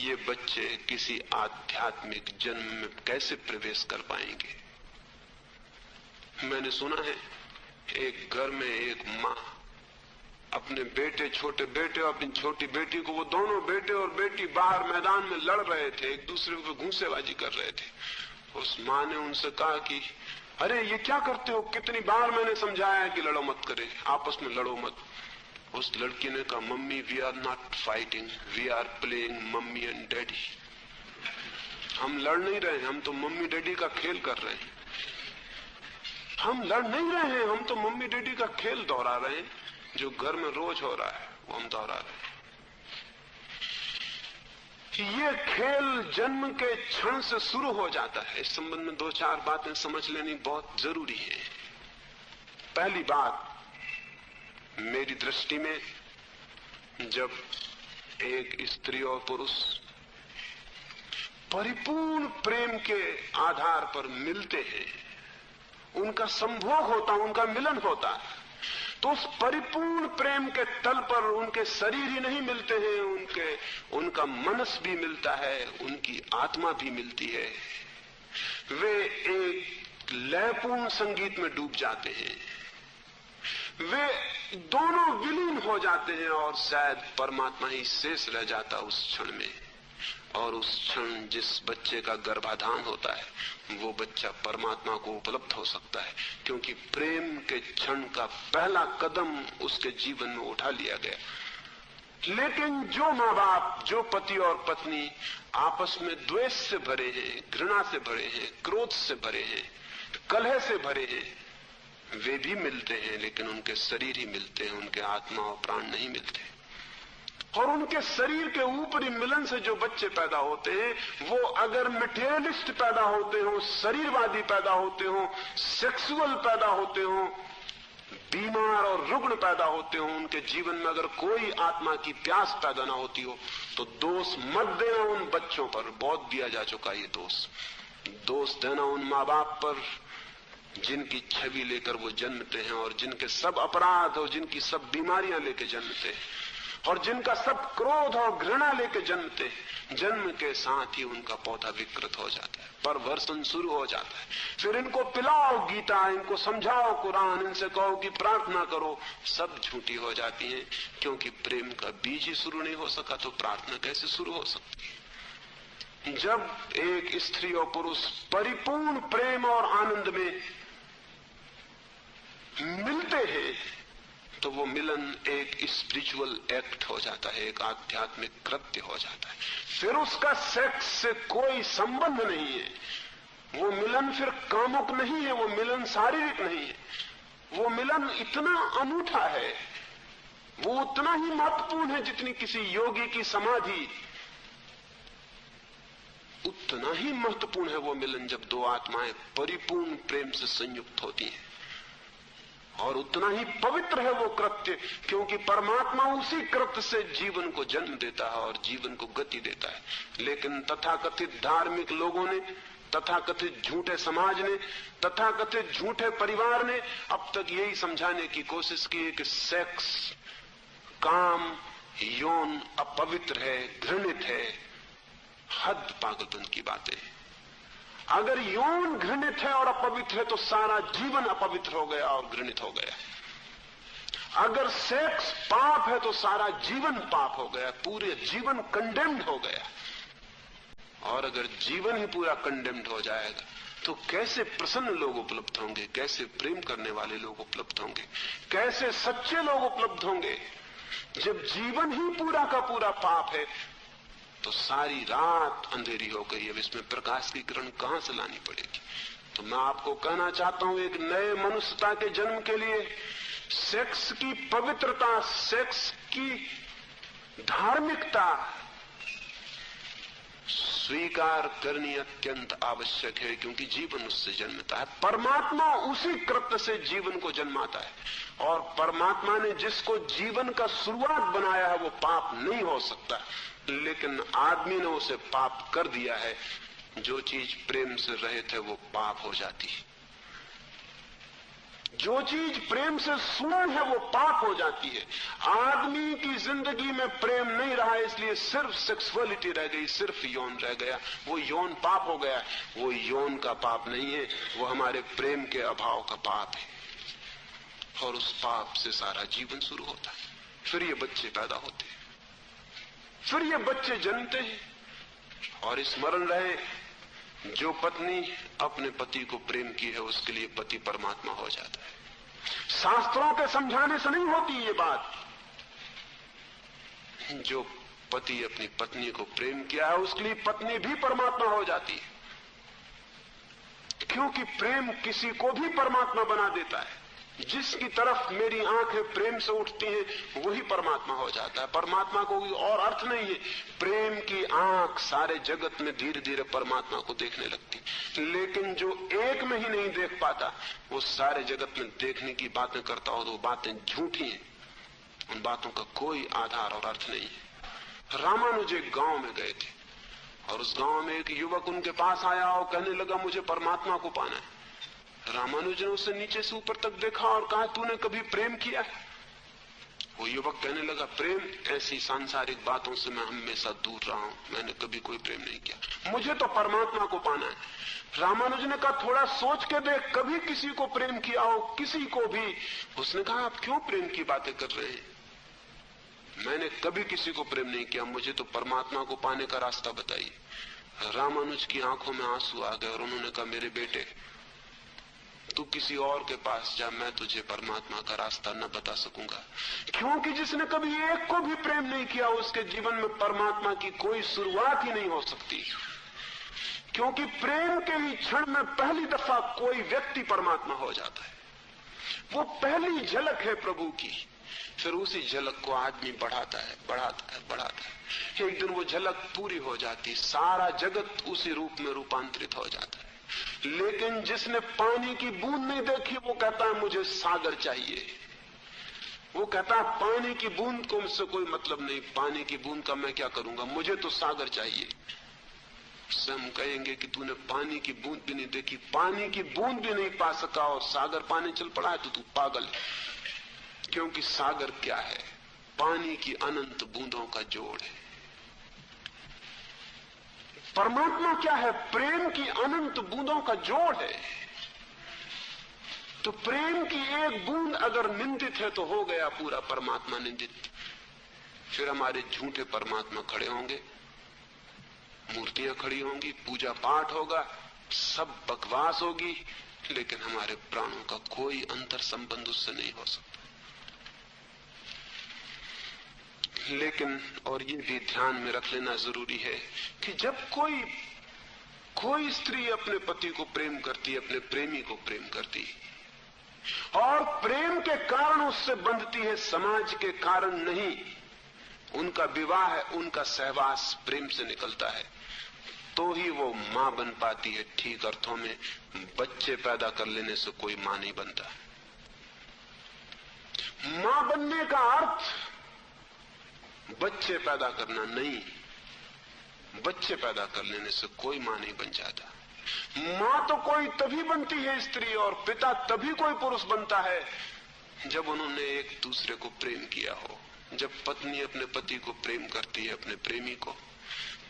ये बच्चे किसी आध्यात्मिक जन्म में कैसे प्रवेश कर पाएंगे? मैंने सुना है एक घर में एक माँ अपने बेटे, छोटे बेटे और अपनी छोटी बेटी को, वो दोनों बेटे और बेटी बाहर मैदान में लड़ रहे थे, एक दूसरे को घूंसेबाजी कर रहे थे। उस माँ ने उनसे कहा कि अरे ये क्या करते हो, कितनी बार मैंने समझाया है कि लड़ो मत करे, आपस में लड़ो मत। उस लड़की ने कहा mummy we are not fighting, we are playing mummy and daddy. हम लड़ नहीं रहे, हम तो मम्मी डैडी का खेल कर रहे हैं। हम लड़ नहीं रहे हैं, हम तो मम्मी डैडी का खेल दोहरा रहे हैं। जो घर में रोज हो रहा है वो हम दोहरा रहे हैं। ये खेल जन्म के क्षण से शुरू हो जाता है। इस संबंध में दो चार बातें समझ लेनी बहुत जरूरी है। पहली बात, मेरी दृष्टि में जब एक स्त्री और पुरुष परिपूर्ण प्रेम के आधार पर मिलते हैं, उनका संभोग होता, उनका मिलन होता है, तो उस परिपूर्ण प्रेम के तल पर उनके शरीर ही नहीं मिलते हैं, उनका मनस भी मिलता है, उनकी आत्मा भी मिलती है। वे एक लयपूर्ण संगीत में डूब जाते हैं, वे दोनों विलीन हो जाते हैं और शायद परमात्मा ही शेष रह जाता उस क्षण में। और उस क्षण जिस बच्चे का गर्भाधान होता है, वो बच्चा परमात्मा को उपलब्ध हो सकता है, क्योंकि प्रेम के क्षण का पहला कदम उसके जीवन में उठा लिया गया। लेकिन जो माँ बाप, जो पति और पत्नी आपस में द्वेष से भरे हैं, घृणा से भरे हैं, क्रोध से भरे हैं, कलह से भरे हैं, वे भी मिलते हैं लेकिन उनके शरीर ही मिलते हैं, उनके आत्मा और प्राण नहीं मिलते। और उनके शरीर के ऊपरी मिलन से जो बच्चे पैदा होते हैं वो अगर मटेरियलिस्ट पैदा होते हो, शरीरवादी पैदा होते हो, सेक्सुअल पैदा होते हो, बीमार और रुग्ण पैदा होते हो, उनके जीवन में अगर कोई आत्मा की प्यास पैदा ना होती हो, तो दोष मत देना उन बच्चों पर। बहुत दिया जा चुका ये दोष देना उन माँ बाप पर जिनकी छवि लेकर वो जन्मते हैं और जिनके सब अपराध और जिनकी सब बीमारियां लेके जन्मते हैं और जिनका सब क्रोध और घृणा लेके जन्मते हैं। जन्म के साथ ही उनका पौधा विकृत हो जाता है, परवर्षण शुरू हो जाता है। फिर इनको पिलाओ गीता, इनको समझाओ कुरान, इनसे कहो कि प्रार्थना करो, सब झूठी हो जाती हैं, क्योंकि प्रेम का बीज ही शुरू नहीं हो सका तो प्रार्थना कैसे शुरू हो सकती है। जब एक स्त्री और पुरुष परिपूर्ण प्रेम और आनंद में मिलते हैं तो वो मिलन एक स्पिरिचुअल एक्ट हो जाता है, एक आध्यात्मिक कृत्य हो जाता है। फिर उसका सेक्स से कोई संबंध नहीं है। वो मिलन फिर कामुक नहीं है, वो मिलन शारीरिक नहीं है। वो मिलन इतना अनूठा है, वो उतना ही महत्वपूर्ण है जितनी किसी योगी की समाधि। उतना ही महत्वपूर्ण है वो मिलन जब दो आत्माएं परिपूर्ण प्रेम से संयुक्त होती हैं, और उतना ही पवित्र है वो कृत्य, क्योंकि परमात्मा उसी कृत्य से जीवन को जन्म देता है और जीवन को गति देता है। लेकिन तथाकथित धार्मिक लोगों ने, तथाकथित झूठे समाज ने, तथाकथित झूठे परिवार ने अब तक यही समझाने की कोशिश की है कि सेक्स, काम, यौन अपवित्र है, घृणित है। हद पागलपन की बातें। अगर यौन घृणित है और अपवित्र है तो सारा जीवन अपवित्र हो गया और घृणित हो गया। अगर सेक्स पाप है तो सारा जीवन पाप हो गया, पूरे जीवन कंडेम्ड हो गया। और अगर जीवन ही पूरा कंडेम्ड हो जाएगा तो कैसे प्रसन्न लोग उपलब्ध होंगे, कैसे प्रेम करने वाले लोग उपलब्ध होंगे, कैसे सच्चे लोग उपलब्ध होंगे। जब जीवन ही पूरा का पूरा पाप है तो सारी रात अंधेरी हो गई। अब इसमें प्रकाश की किरण कहां से लानी पड़ेगी। तो मैं आपको कहना चाहता हूं, एक नए मनुष्यता के जन्म के लिए सेक्स की पवित्रता, सेक्स की धार्मिकता स्वीकार करनी अत्यंत आवश्यक है, क्योंकि जीवन उससे जन्मता है। परमात्मा उसी कृत्य से जीवन को जन्माता है, और परमात्मा ने जिसको जीवन का शुरुआत बनाया है वो पाप नहीं हो सकता, लेकिन आदमी ने उसे पाप कर दिया है। जो चीज प्रेम से रहित है वो पाप हो जाती है, जो चीज प्रेम से शून्य है वो पाप हो जाती है। आदमी की जिंदगी में प्रेम नहीं रहा, इसलिए सिर्फ सेक्सुअलिटी रह गई, सिर्फ यौन रह गया। वो यौन पाप हो गया। वो यौन का पाप नहीं है, वो हमारे प्रेम के अभाव का पाप है, और उस पाप से सारा जीवन शुरू होता है। फिर ये बच्चे पैदा होते हैं, फिर ये बच्चे जन्मते हैं। और स्मरण रहे, जो पत्नी अपने पति को प्रेम की है उसके लिए पति परमात्मा हो जाता है। शास्त्रों के समझाने से नहीं होती ये बात। जो पति अपनी पत्नी को प्रेम किया है उसके लिए पत्नी भी परमात्मा हो जाती है, क्योंकि प्रेम किसी को भी परमात्मा बना देता है। जिसकी तरफ मेरी आंखें प्रेम से उठती हैं वही परमात्मा हो जाता है। परमात्मा को कोई और अर्थ नहीं है। प्रेम की आंख सारे जगत में धीरे धीरे परमात्मा को देखने लगती, लेकिन जो एक में ही नहीं देख पाता वो सारे जगत में देखने की बातें करता हो तो वो बातें झूठी हैं, उन बातों का कोई आधार और अर्थ नहीं है। रामानुज एक गांव में गए थे और उस गांव में एक युवक उनके पास आया और कहने लगा मुझे परमात्मा को पाना है। रामानुज ने उसे नीचे से ऊपर तक देखा और कहा तूने कभी प्रेम किया है? वो युवक कहने लगा प्रेम, ऐसी सांसारिक बातों से मैं हमेशा दूर रहा हूं, मैंने कभी कोई प्रेम नहीं किया, मुझे तो परमात्मा को पाना है। रामानुज ने कहा थोड़ा सोच के देख, कभी किसी को प्रेम किया हो, किसी को भी? उसने कहा आप क्यों प्रेम की बातें कर रहे हैं? मैंने कभी किसी को प्रेम नहीं किया, मुझे तो परमात्मा को पाने का रास्ता बताइए। रामानुज की आंखों में आंसू आ गए और उन्होंने कहा मेरे बेटे, तू किसी और के पास जा, मैं तुझे परमात्मा का रास्ता न बता सकूंगा। क्योंकि जिसने कभी एक को भी प्रेम नहीं किया उसके जीवन में परमात्मा की कोई शुरुआत ही नहीं हो सकती। क्योंकि प्रेम के ही क्षण में पहली दफा कोई व्यक्ति परमात्मा हो जाता है। वो पहली झलक है प्रभु की, फिर उसी झलक को आदमी बढ़ाता है, बढ़ाता है, बढ़ाता है। एक दिन वो झलक पूरी हो जाती, सारा जगत उसी रूप में रूपांतरित हो जाता है। लेकिन जिसने पानी की बूंद नहीं देखी वो कहता है मुझे सागर चाहिए। वो कहता है पानी की बूंद को मुझसे कोई मतलब नहीं, पानी की बूंद का मैं क्या करूंगा, मुझे तो सागर चाहिए। उससे हम कहेंगे कि तूने पानी की बूंद भी नहीं देखी, पानी की बूंद भी नहीं पा सका और सागर पाने चल पड़ा है, तो तू पागल है। क्योंकि सागर क्या है? पानी की अनंत बूंदों का जोड़ है। परमात्मा क्या है? प्रेम की अनंत बूंदों का जोड़ है। तो प्रेम की एक बूंद अगर निंदित है तो हो गया पूरा परमात्मा निंदित। फिर हमारे झूठे परमात्मा खड़े होंगे, मूर्तियां खड़ी होंगी, पूजा पाठ होगा, सब बकवास होगी, लेकिन हमारे प्राणों का कोई अंतर संबंध उससे नहीं हो सकता। लेकिन और ये भी ध्यान में रख लेना जरूरी है कि जब कोई स्त्री अपने पति को प्रेम करती है, अपने प्रेमी को प्रेम करती है और प्रेम के कारण उससे बंधती है, समाज के कारण नहीं, उनका विवाह है, उनका सहवास प्रेम से निकलता है, तो ही वो मां बन पाती है। ठीक अर्थों में बच्चे पैदा कर लेने से कोई मां नहीं बनता। मां बनने का अर्थ बच्चे पैदा करना नहीं, बच्चे पैदा कर लेने से कोई मां नहीं बन जाता। मां तो कोई तभी बनती है स्त्री, और पिता तभी कोई पुरुष बनता है जब उन्होंने एक दूसरे को प्रेम किया हो। जब पत्नी अपने पति को प्रेम करती है, अपने प्रेमी को,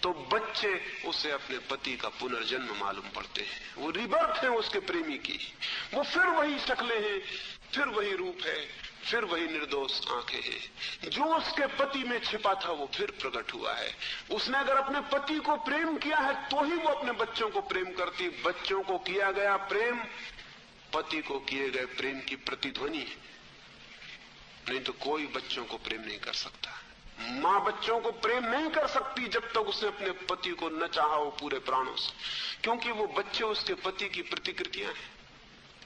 तो बच्चे उसे अपने पति का पुनर्जन्म मालूम पड़ते हैं। वो रिबर्थ है उसके प्रेमी की, वो फिर वही शक्लें हैं, फिर वही रूप है, फिर वही निर्दोष आंखें हैं। जो उसके पति में छिपा था वो फिर प्रकट हुआ है। उसने अगर अपने पति को प्रेम किया है तो ही वो अपने बच्चों को प्रेम करती। बच्चों को किया गया प्रेम पति को किए गए प्रेम की प्रतिध्वनि है, नहीं तो कोई बच्चों को प्रेम नहीं कर सकता। मां बच्चों को प्रेम नहीं कर सकती जब तक उसने अपने पति को न चाहा हो पूरे प्राणों से, क्योंकि वो बच्चे उसके पति की प्रतिकृतियां हैं,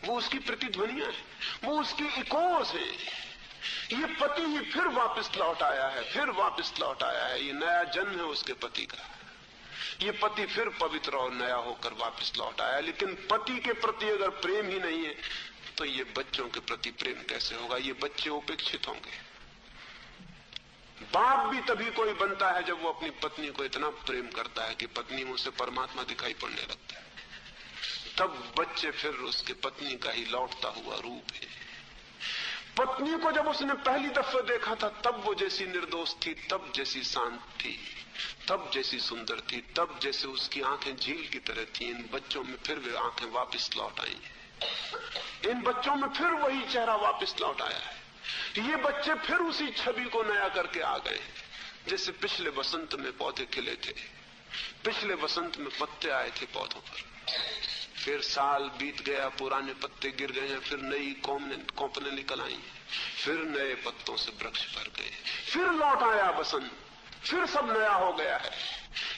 वो उसकी प्रतिध्वनियां हैं, वो उसकी इकोज है। ये पति ही फिर वापस लौट आया है, फिर वापस लौट आया है। ये नया जन्म है उसके पति का। ये पति फिर पवित्र और नया होकर वापस लौट आया। लेकिन पति के प्रति अगर प्रेम ही नहीं है तो ये बच्चों के प्रति प्रेम कैसे होगा? ये बच्चे उपेक्षित होंगे। बाप भी तभी कोई बनता है जब वो अपनी पत्नी को इतना प्रेम करता है कि पत्नी उसे परमात्मा दिखाई पड़ने लगता है। तब बच्चे फिर उसके पत्नी का ही लौटता हुआ रूप है। पत्नी को जब उसने पहली दफा देखा था तब वो जैसी निर्दोष थी, तब जैसी शांत थी, तब जैसी सुंदर थी, तब जैसे उसकी आंखें झील की तरह थी। इन बच्चों में फिर वे आंखें वापस लौट आई हैं। इन बच्चों में फिर वही चेहरा वापस लौट आया है। ये बच्चे फिर उसी छवि को नया करके आ गए, जैसे पिछले वसंत में पौधे खिले थे, पिछले वसंत में पत्ते आए थे पौधों पर, फिर साल बीत गया, पुराने पत्ते गिर गए हैं, फिर नई कोंपने निकल आई, फिर नए पत्तों से वृक्ष भर गए, फिर लौट आया बसंत, फिर सब नया हो गया है।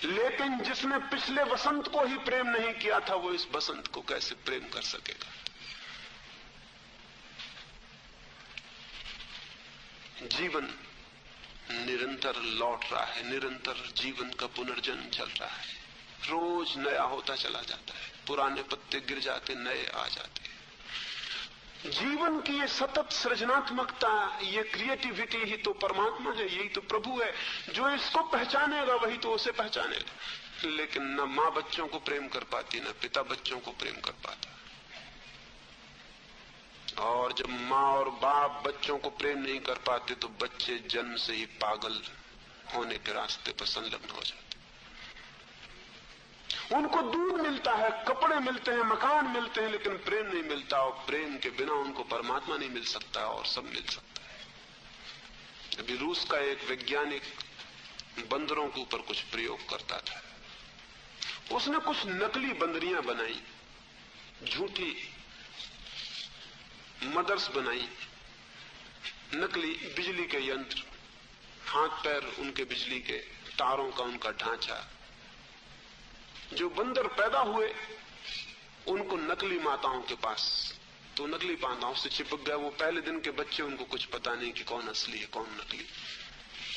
लेकिन जिसने पिछले वसंत को ही प्रेम नहीं किया था वो इस बसंत को कैसे प्रेम कर सकेगा? जीवन निरंतर लौट रहा है, निरंतर जीवन का पुनर्जन्म चल रहा है, रोज नया होता चला जाता है, पुराने पत्ते गिर जाते, नए आ जाते। जीवन की ये सतत सृजनात्मकता, ये क्रिएटिविटी ही तो परमात्मा है, यही तो प्रभु है। जो इसको पहचानेगा वही तो उसे पहचानेगा। लेकिन न मां बच्चों को प्रेम कर पाती, न पिता बच्चों को प्रेम कर पाता। और जब मां और बाप बच्चों को प्रेम नहीं कर पाते तो बच्चे जन्म से ही पागल होने के रास्ते पर संलग्न हो जाते। उनको दूध मिलता है, कपड़े मिलते हैं, मकान मिलते हैं, लेकिन प्रेम नहीं मिलता। और प्रेम के बिना उनको परमात्मा नहीं मिल सकता और सब मिल सकता है। अभी रूस का एक वैज्ञानिक बंदरों के ऊपर कुछ प्रयोग करता था। उसने कुछ नकली बंदरियां बनाई, झूठी मदर्स बनाई, नकली बिजली के यंत्र, हाथ पैर उनके बिजली के, तारों का उनका ढांचा। जो बंदर पैदा हुए उनको नकली माताओं के पास, तो नकली माताओं से चिपक गए। वो पहले दिन के बच्चे, उनको कुछ पता नहीं कि कौन असली है कौन नकली।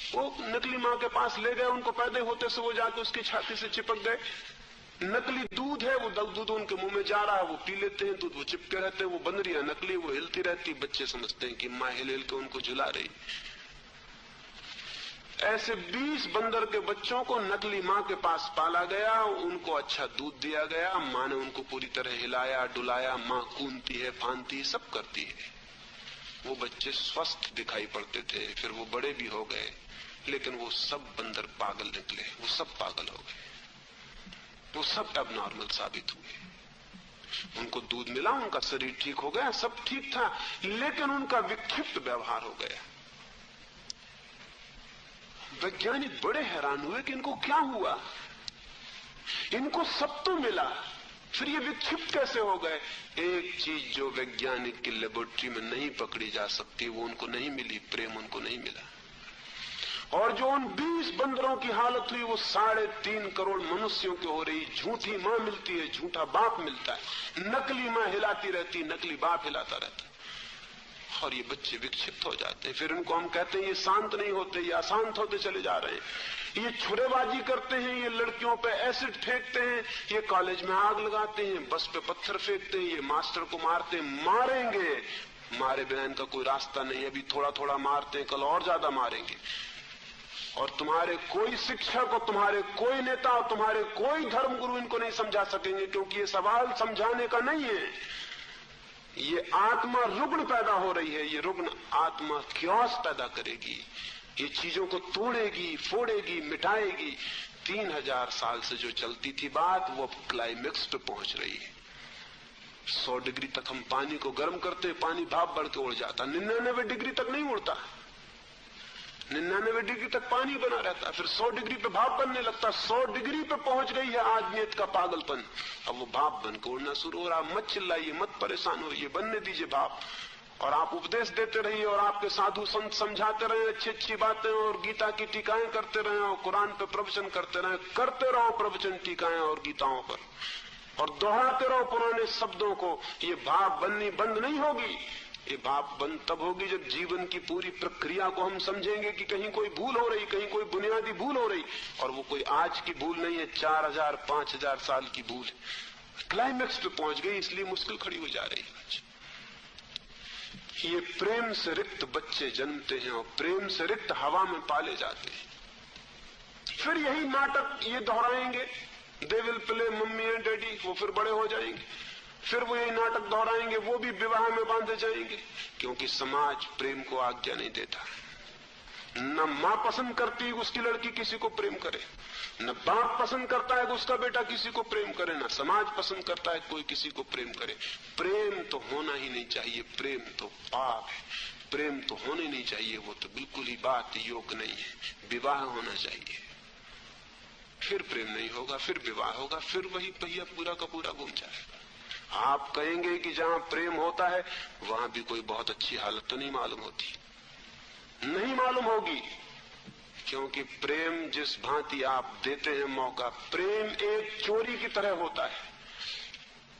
वो नकली माँ के पास ले गए, उनको पैदा होते से वो जाके उसकी छाती से चिपक गए। नकली दूध है, वो दूध उनके मुंह में जा रहा है, वो पी लेते हैं दूध, वो चिपके रहते हैं। वो बंदरियां नकली, वो हिलती रहती, बच्चे समझते हैं कि माँ हिल हिल के उनको झुला रही। ऐसे 20 बंदर के बच्चों को नकली माँ के पास पाला गया, उनको अच्छा दूध दिया गया, माँ ने उनको पूरी तरह हिलाया डुलाया, माँ कूदती है फांदती सब करती है। वो बच्चे स्वस्थ दिखाई पड़ते थे, फिर वो बड़े भी हो गए, लेकिन वो सब बंदर पागल निकले, वो सब पागल हो गए, वो सब एबनॉर्मल साबित हुए। उनको दूध मिला, उनका शरीर ठीक हो गया, सब ठीक था, लेकिन उनका विक्षिप्त व्यवहार हो गया। वैज्ञानिक बड़े हैरान हुए कि इनको क्या हुआ, इनको सब तो मिला, फिर ये विक्षिप्त कैसे हो गए। एक चीज जो वैज्ञानिक की लेबोरेटरी में नहीं पकड़ी जा सकती वो उनको नहीं मिली, प्रेम उनको नहीं मिला। और जो उन 20 बंदरों की हालत हुई वो 3.5 करोड़ मनुष्यों की हो रही। झूठी मां मिलती है, झूठा बाप मिलता है, नकली मां हिलाती रहती, नकली बाप हिलाता रहता है, और ये बच्चे विक्षिप्त हो जाते हैं। फिर उनको हम कहते हैं ये शांत नहीं होते, ये अशांत होते चले जा रहे हैं, ये छुरेबाजी करते हैं, ये लड़कियों पे एसिड फेंकते हैं, ये कॉलेज में आग लगाते हैं, बस पे पत्थर फेंकते हैं, ये मास्टर को मारते हैं, मारेंगे, मारे बिना इनका कोई रास्ता नहीं। अभी थोड़ा थोड़ा मारते हैं, कल और ज्यादा मारेंगे। और तुम्हारे कोई शिक्षक और तुम्हारे कोई नेता और तुम्हारे कोई धर्मगुरु इनको नहीं समझा सकेंगे, क्योंकि ये सवाल समझाने का नहीं है। ये आत्मा रुग्ण पैदा हो रही है, ये रुग्ण आत्मा क्योस पैदा करेगी, ये चीजों को तोड़ेगी, फोड़ेगी, मिटाएगी। 3000 साल से जो चलती थी बात वो अब क्लाइमेक्स पे पहुंच रही है। 100 डिग्री तक हम पानी को गर्म करते, पानी भाप बढ़ के उड़ जाता, 99 डिग्री तक नहीं उड़ता, 99 डिग्री तक पानी बना रहता, फिर 100 डिग्री पे भाप बनने लगता। 100 डिग्री पे पहुंच गई है आदमियत का पागलपन, अब वो भाप बन के उड़ना शुरू हो रहा। मत चिल्लाइए, मत परेशान होइए, बनने दीजिए भाप। और आप उपदेश देते रहिए, और आपके साधु संत समझाते रहे अच्छी अच्छी बातें, और गीता की टीकाएं करते रहे, और कुरान पे प्रवचन करते रहे। करते रहो प्रवचन, टीकाएं और गीताओं पर, और दोहराते रहो पुराने शब्दों को। ये भाप बननी बंद नहीं होगी। ये भाप बंद तब होगी जब जीवन की पूरी प्रक्रिया को हम समझेंगे कि कहीं कोई भूल हो रही, कहीं कोई बुनियादी भूल हो रही, और वो कोई आज की भूल नहीं है, 4000 5000 साल की भूल है। क्लाइमेक्स पे पहुंच गई, इसलिए मुश्किल खड़ी हो जा रही है आज। ये प्रेम से रिक्त बच्चे जन्मते हैं और प्रेम से रिक्त हवा में पाले जाते हैं। फिर यही नाटक ये दोहराएंगे, they will play mummy and daddy, वो फिर बड़े हो जाएंगे, फिर वो यही नाटक दोहराएंगे, वो भी विवाह में बांधे जाएंगे, क्योंकि समाज प्रेम को आज्ञा नहीं देता। न मां पसंद करती उसकी लड़की किसी को प्रेम करे, न बाप पसंद करता है कि उसका बेटा किसी को प्रेम करे, न समाज पसंद करता है कोई किसी को प्रेम करे। प्रेम तो होना ही नहीं चाहिए, प्रेम तो पाप है, प्रेम तो होने नहीं चाहिए, वो तो बिल्कुल ही बात योग्य नहीं है। विवाह होना चाहिए, फिर प्रेम नहीं होगा, फिर विवाह होगा, फिर वही पहिया पूरा का पूरा घूम जाएगा। आप कहेंगे कि जहां प्रेम होता है वहां भी कोई बहुत अच्छी हालत तो नहीं मालूम होती, नहीं मालूम होगी, क्योंकि प्रेम जिस भांति आप देते हैं मौका, प्रेम एक चोरी की तरह होता है,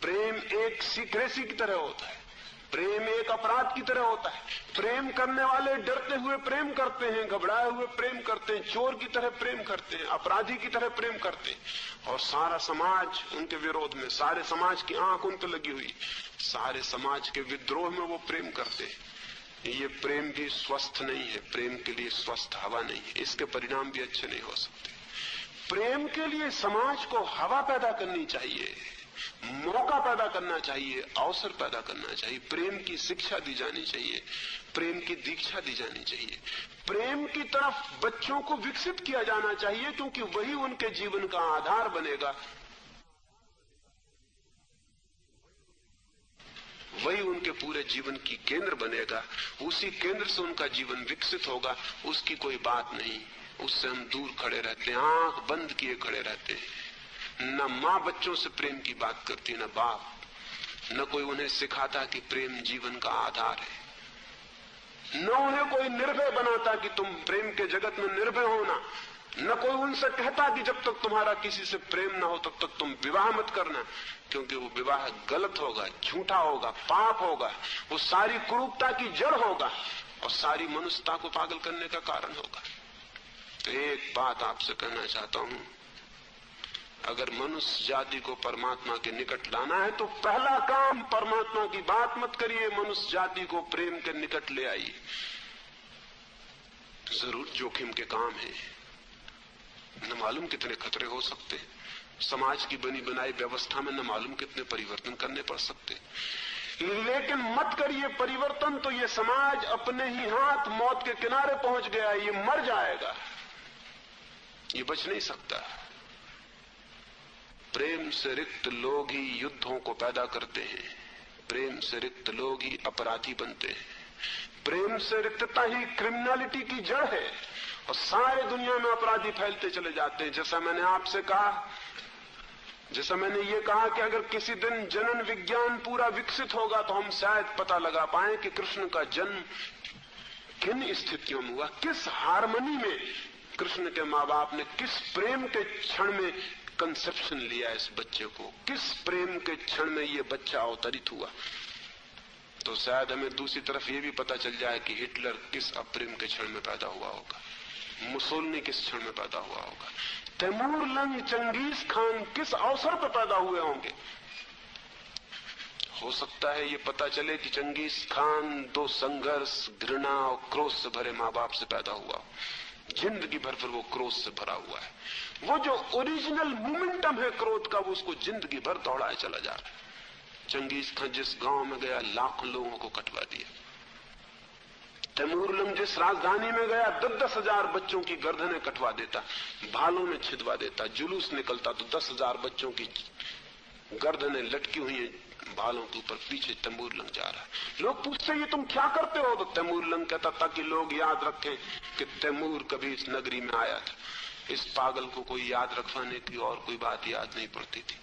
प्रेम एक सीक्रेसी की तरह होता है, प्रेम एक अपराध की तरह होता है। प्रेम करने वाले डरते हुए प्रेम करते हैं, घबराए हुए प्रेम करते हैं, चोर की तरह प्रेम करते हैं, अपराधी की तरह प्रेम करते हैं, और सारा समाज उनके विरोध में, सारे समाज की आंख उन पर लगी हुई, सारे समाज के विद्रोह में वो प्रेम करते हैं। ये प्रेम भी स्वस्थ नहीं है, प्रेम के लिए स्वस्थ हवा नहीं है, इसके परिणाम भी अच्छे नहीं हो सकते। प्रेम के लिए समाज को हवा पैदा करनी चाहिए, मौका पैदा करना चाहिए, अवसर पैदा करना चाहिए, प्रेम की शिक्षा दी जानी चाहिए, प्रेम की दीक्षा दी जानी चाहिए, प्रेम की तरफ बच्चों को विकसित किया जाना चाहिए, क्योंकि वही उनके जीवन का आधार बनेगा, वही उनके पूरे जीवन की केंद्र बनेगा, उसी केंद्र से उनका जीवन विकसित होगा। उसकी कोई बात नहीं, उससे हम दूर खड़े रहते हैं, आंख बंद किए खड़े रहते हैं। न मां बच्चों से प्रेम की बात करती, न बाप। न कोई उन्हें सिखाता कि प्रेम जीवन का आधार है, न उन्हें कोई निर्भय बनाता कि तुम प्रेम के जगत में निर्भय होना, न कोई उनसे कहता कि जब तक तुम्हारा किसी से प्रेम ना हो तब तक तुम विवाह मत करना, क्योंकि वो विवाह गलत होगा, झूठा होगा, पाप होगा, वो सारी क्रूरता की जड़ होगा और सारी मनुष्यता को पागल करने का कारण होगा। तो एक बात आपसे कहना चाहता हूं, अगर मनुष्य जाति को परमात्मा के निकट लाना है तो पहला काम परमात्मा की बात मत करिए, मनुष्य जाति को प्रेम के निकट ले आइए। जरूर जोखिम के काम है, न मालूम कितने खतरे हो सकते हैं, समाज की बनी बनाई व्यवस्था में न मालूम कितने परिवर्तन करने पड़ सकते, लेकिन मत करिए परिवर्तन, तो ये समाज अपने ही हाथ मौत के किनारे पहुंच गया, ये मर जाएगा, ये बच नहीं सकता। प्रेम से रिक्त लोग ही युद्धों को पैदा करते हैं, प्रेम से रिक्त लोग ही अपराधी बनते हैं, प्रेम से रिक्तता ही क्रिमिनलिटी की जड़ है और सारे दुनिया में अपराधी फैलते चले जाते हैं। जैसा मैंने आपसे कहा, जैसा मैंने ये कहा कि अगर किसी दिन जनन विज्ञान पूरा विकसित होगा तो हम शायद पता लगा पाए कि कृष्ण का जन्म किन स्थितियों में हुआ, किस हार्मनी में कृष्ण के माँ बाप ने किस प्रेम के क्षण में कंसेप्शन लिया इस बच्चे को, किस प्रेम के क्षण में ये बच्चा अवतरित हुआ। तो शायद हमें दूसरी तरफ ये भी पता चल जाए कि हिटलर किस अप्रेम के क्षण में पैदा हुआ होगा, मुसोलिनी किस क्षण में पैदा हुआ होगा, तैमूर लंग चंगेज खान किस अवसर पर पैदा हुए होंगे। हो सकता है ये पता चले कि चंगेज खान दो संघर्ष, घृणा और क्रोध से भरे माँ बाप से पैदा हुआ, जिंदगी भर फिर वो क्रोध से भरा हुआ है, वो जो ओरिजिनल मोमेंटम है क्रोध का वो उसको जिंदगी भर दौड़ाए चला जा रहा है। चंगेज खान जिस गांव में गया लाखों लोगों को कटवा दिया, तैमूर लंग जिस राजधानी में गया 10,000 बच्चों की गर्दनें कटवा देता, भालों में छिदवा देता, जुलूस निकलता तो 10,000 बच्चों की गर्दनें लटकी हुई हैं भालों के ऊपर, पीछे तैमूर लंग जा रहा है। लोग पूछते ये तुम क्या करते हो, तो तैमूर लंग कहता ताकि लोग याद रखें कि तैमूर कभी इस नगरी में आया था। इस पागल को कोई याद रखवाने की और कोई बात याद नहीं पड़ती थी।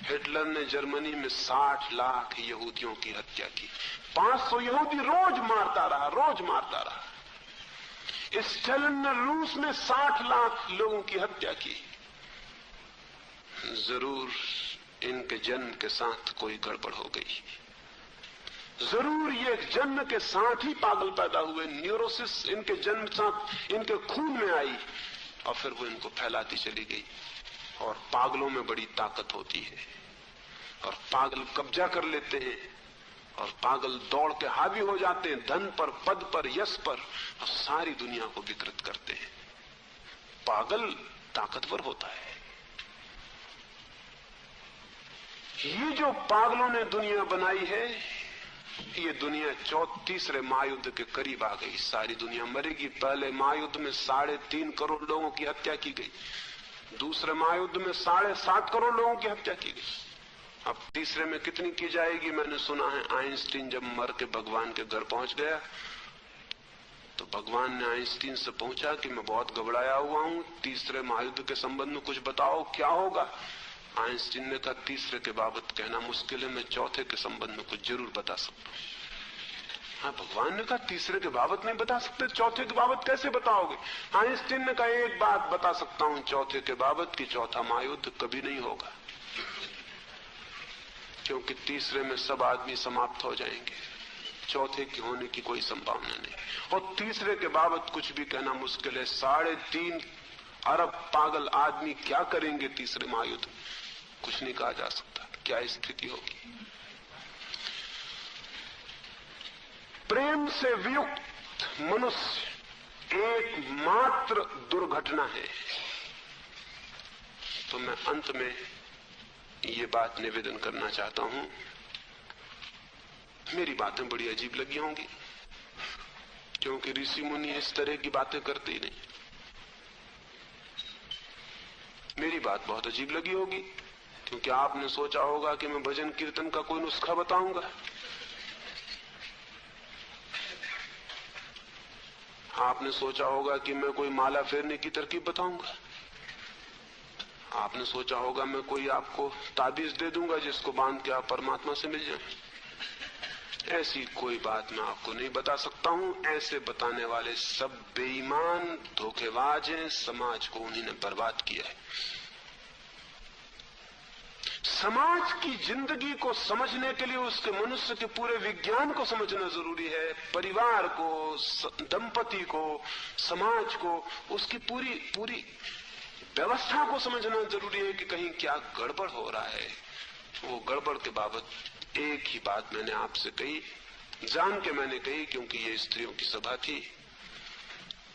हिटलर ने जर्मनी में 60 लाख यहूदियों की हत्या की, 500 यहूदी रोज मारता रहा, रोज मारता रहा। स्टालिन ने रूस में 60 लाख लोगों की हत्या की। जरूर इनके जन्म के साथ कोई गड़बड़ हो गई, जरूर ये जन्म के साथ ही पागल पैदा हुए, न्यूरोसिस इनके जन्म साथ इनके खून में आई और फिर वो इनको फैलाती चली गई। और पागलों में बड़ी ताकत होती है और पागल कब्जा कर लेते हैं और पागल दौड़ के हावी हो जाते हैं धन पर, पद पर, यश पर और सारी दुनिया को विकृत करते हैं। पागल ताकतवर होता है। ये जो पागलों ने दुनिया बनाई है, ये दुनिया तीसरे महायुद्ध के करीब आ गई, सारी दुनिया मरेगी। पहले महायुद्ध में 3.5 करोड़ लोगों की हत्या की गई, दूसरे महायुद्ध में 7.5 करोड़ लोगों की हत्या की गई। अब तीसरे में कितनी की जाएगी? मैंने सुना है आइंस्टीन जब मर के भगवान के घर पहुंच गया तो भगवान ने आइंस्टीन से पूछा कि मैं बहुत घबराया हुआ हूं, तीसरे महायुद्ध के संबंध में कुछ बताओ, क्या होगा? आइंस्टीन ने कहा तीसरे के बाबत कहना मुश्किल है, मैं चौथे के संबंध में कुछ जरूर बता सकता हूं। हाँ, भगवान ने कहा तीसरे के बाबत नहीं बता सकते, चौथे के बाबत कैसे बताओगे? आइंस्टीन ने कहा एक बात बता सकता हूं चौथे के बाबत कि चौथा महायुद्ध कभी नहीं होगा, क्योंकि तीसरे में सब आदमी समाप्त हो जाएंगे, चौथे की होने की कोई संभावना नहीं। और तीसरे के बाबत कुछ भी कहना मुश्किल है। 3.5 अरब पागल आदमी क्या करेंगे तीसरे महायुद्ध? कुछ नहीं कहा जा सकता क्या स्थिति होगी। प्रेम से वियुक्त मनुष्य एकमात्र दुर्घटना है। तो मैं अंत में ये बात निवेदन करना चाहता हूं, मेरी बातें बड़ी अजीब लगी होंगी क्योंकि ऋषि मुनि इस तरह की बातें करते ही नहीं। मेरी बात बहुत अजीब लगी होगी क्योंकि आपने सोचा होगा कि मैं भजन कीर्तन का कोई नुस्खा बताऊंगा। आपने सोचा होगा कि मैं कोई माला फेरने की तरकीब बताऊंगा। आपने सोचा होगा मैं कोई आपको ताबीज दे दूंगा जिसको बांध के आप परमात्मा से मिल जाएं। ऐसी कोई बात मैं आपको नहीं बता सकता हूं। ऐसे बताने वाले सब बेईमान धोखेबाज हैं। समाज को उन्हीं ने बर्बाद किया है। समाज की जिंदगी को समझने के लिए उसके मनुष्य के पूरे विज्ञान को समझना जरूरी है। परिवार को, दंपति को, समाज को, उसकी पूरी पूरी व्यवस्था को समझना जरूरी है कि कहीं क्या गड़बड़ हो रहा है। वो गड़बड़ के बाबत एक ही बात मैंने आपसे कही, जान के मैंने कही क्योंकि ये स्त्रियों की सभा थी।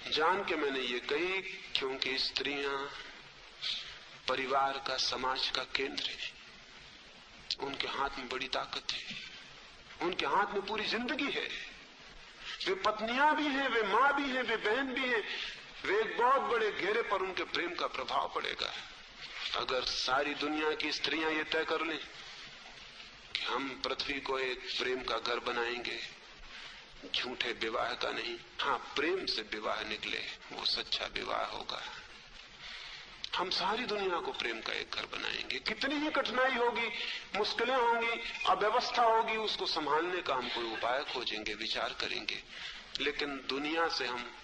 जान के मैंने ये कही क्योंकि स्त्रियां परिवार का, समाज का केंद्र है। उनके हाथ में बड़ी ताकत है, उनके हाथ में पूरी जिंदगी है। वे पत्नियां भी हैं, वे मां भी हैं, वे बहन भी हैं। वे एक बहुत बड़े घेरे पर उनके प्रेम का प्रभाव पड़ेगा। अगर सारी दुनिया की स्त्रियां ये तय कर लें कि हम पृथ्वी को एक प्रेम का घर बनाएंगे, झूठे विवाह का नहीं, हाँ प्रेम से विवाह निकले, वो सच्चा विवाह होगा। हम सारी दुनिया को प्रेम का एक घर बनाएंगे। कितनी ही कठिनाई होगी, मुश्किलें होंगी, अव्यवस्था होगी, उसको संभालने का हम कोई उपाय खोजेंगे, विचार करेंगे। लेकिन दुनिया से हम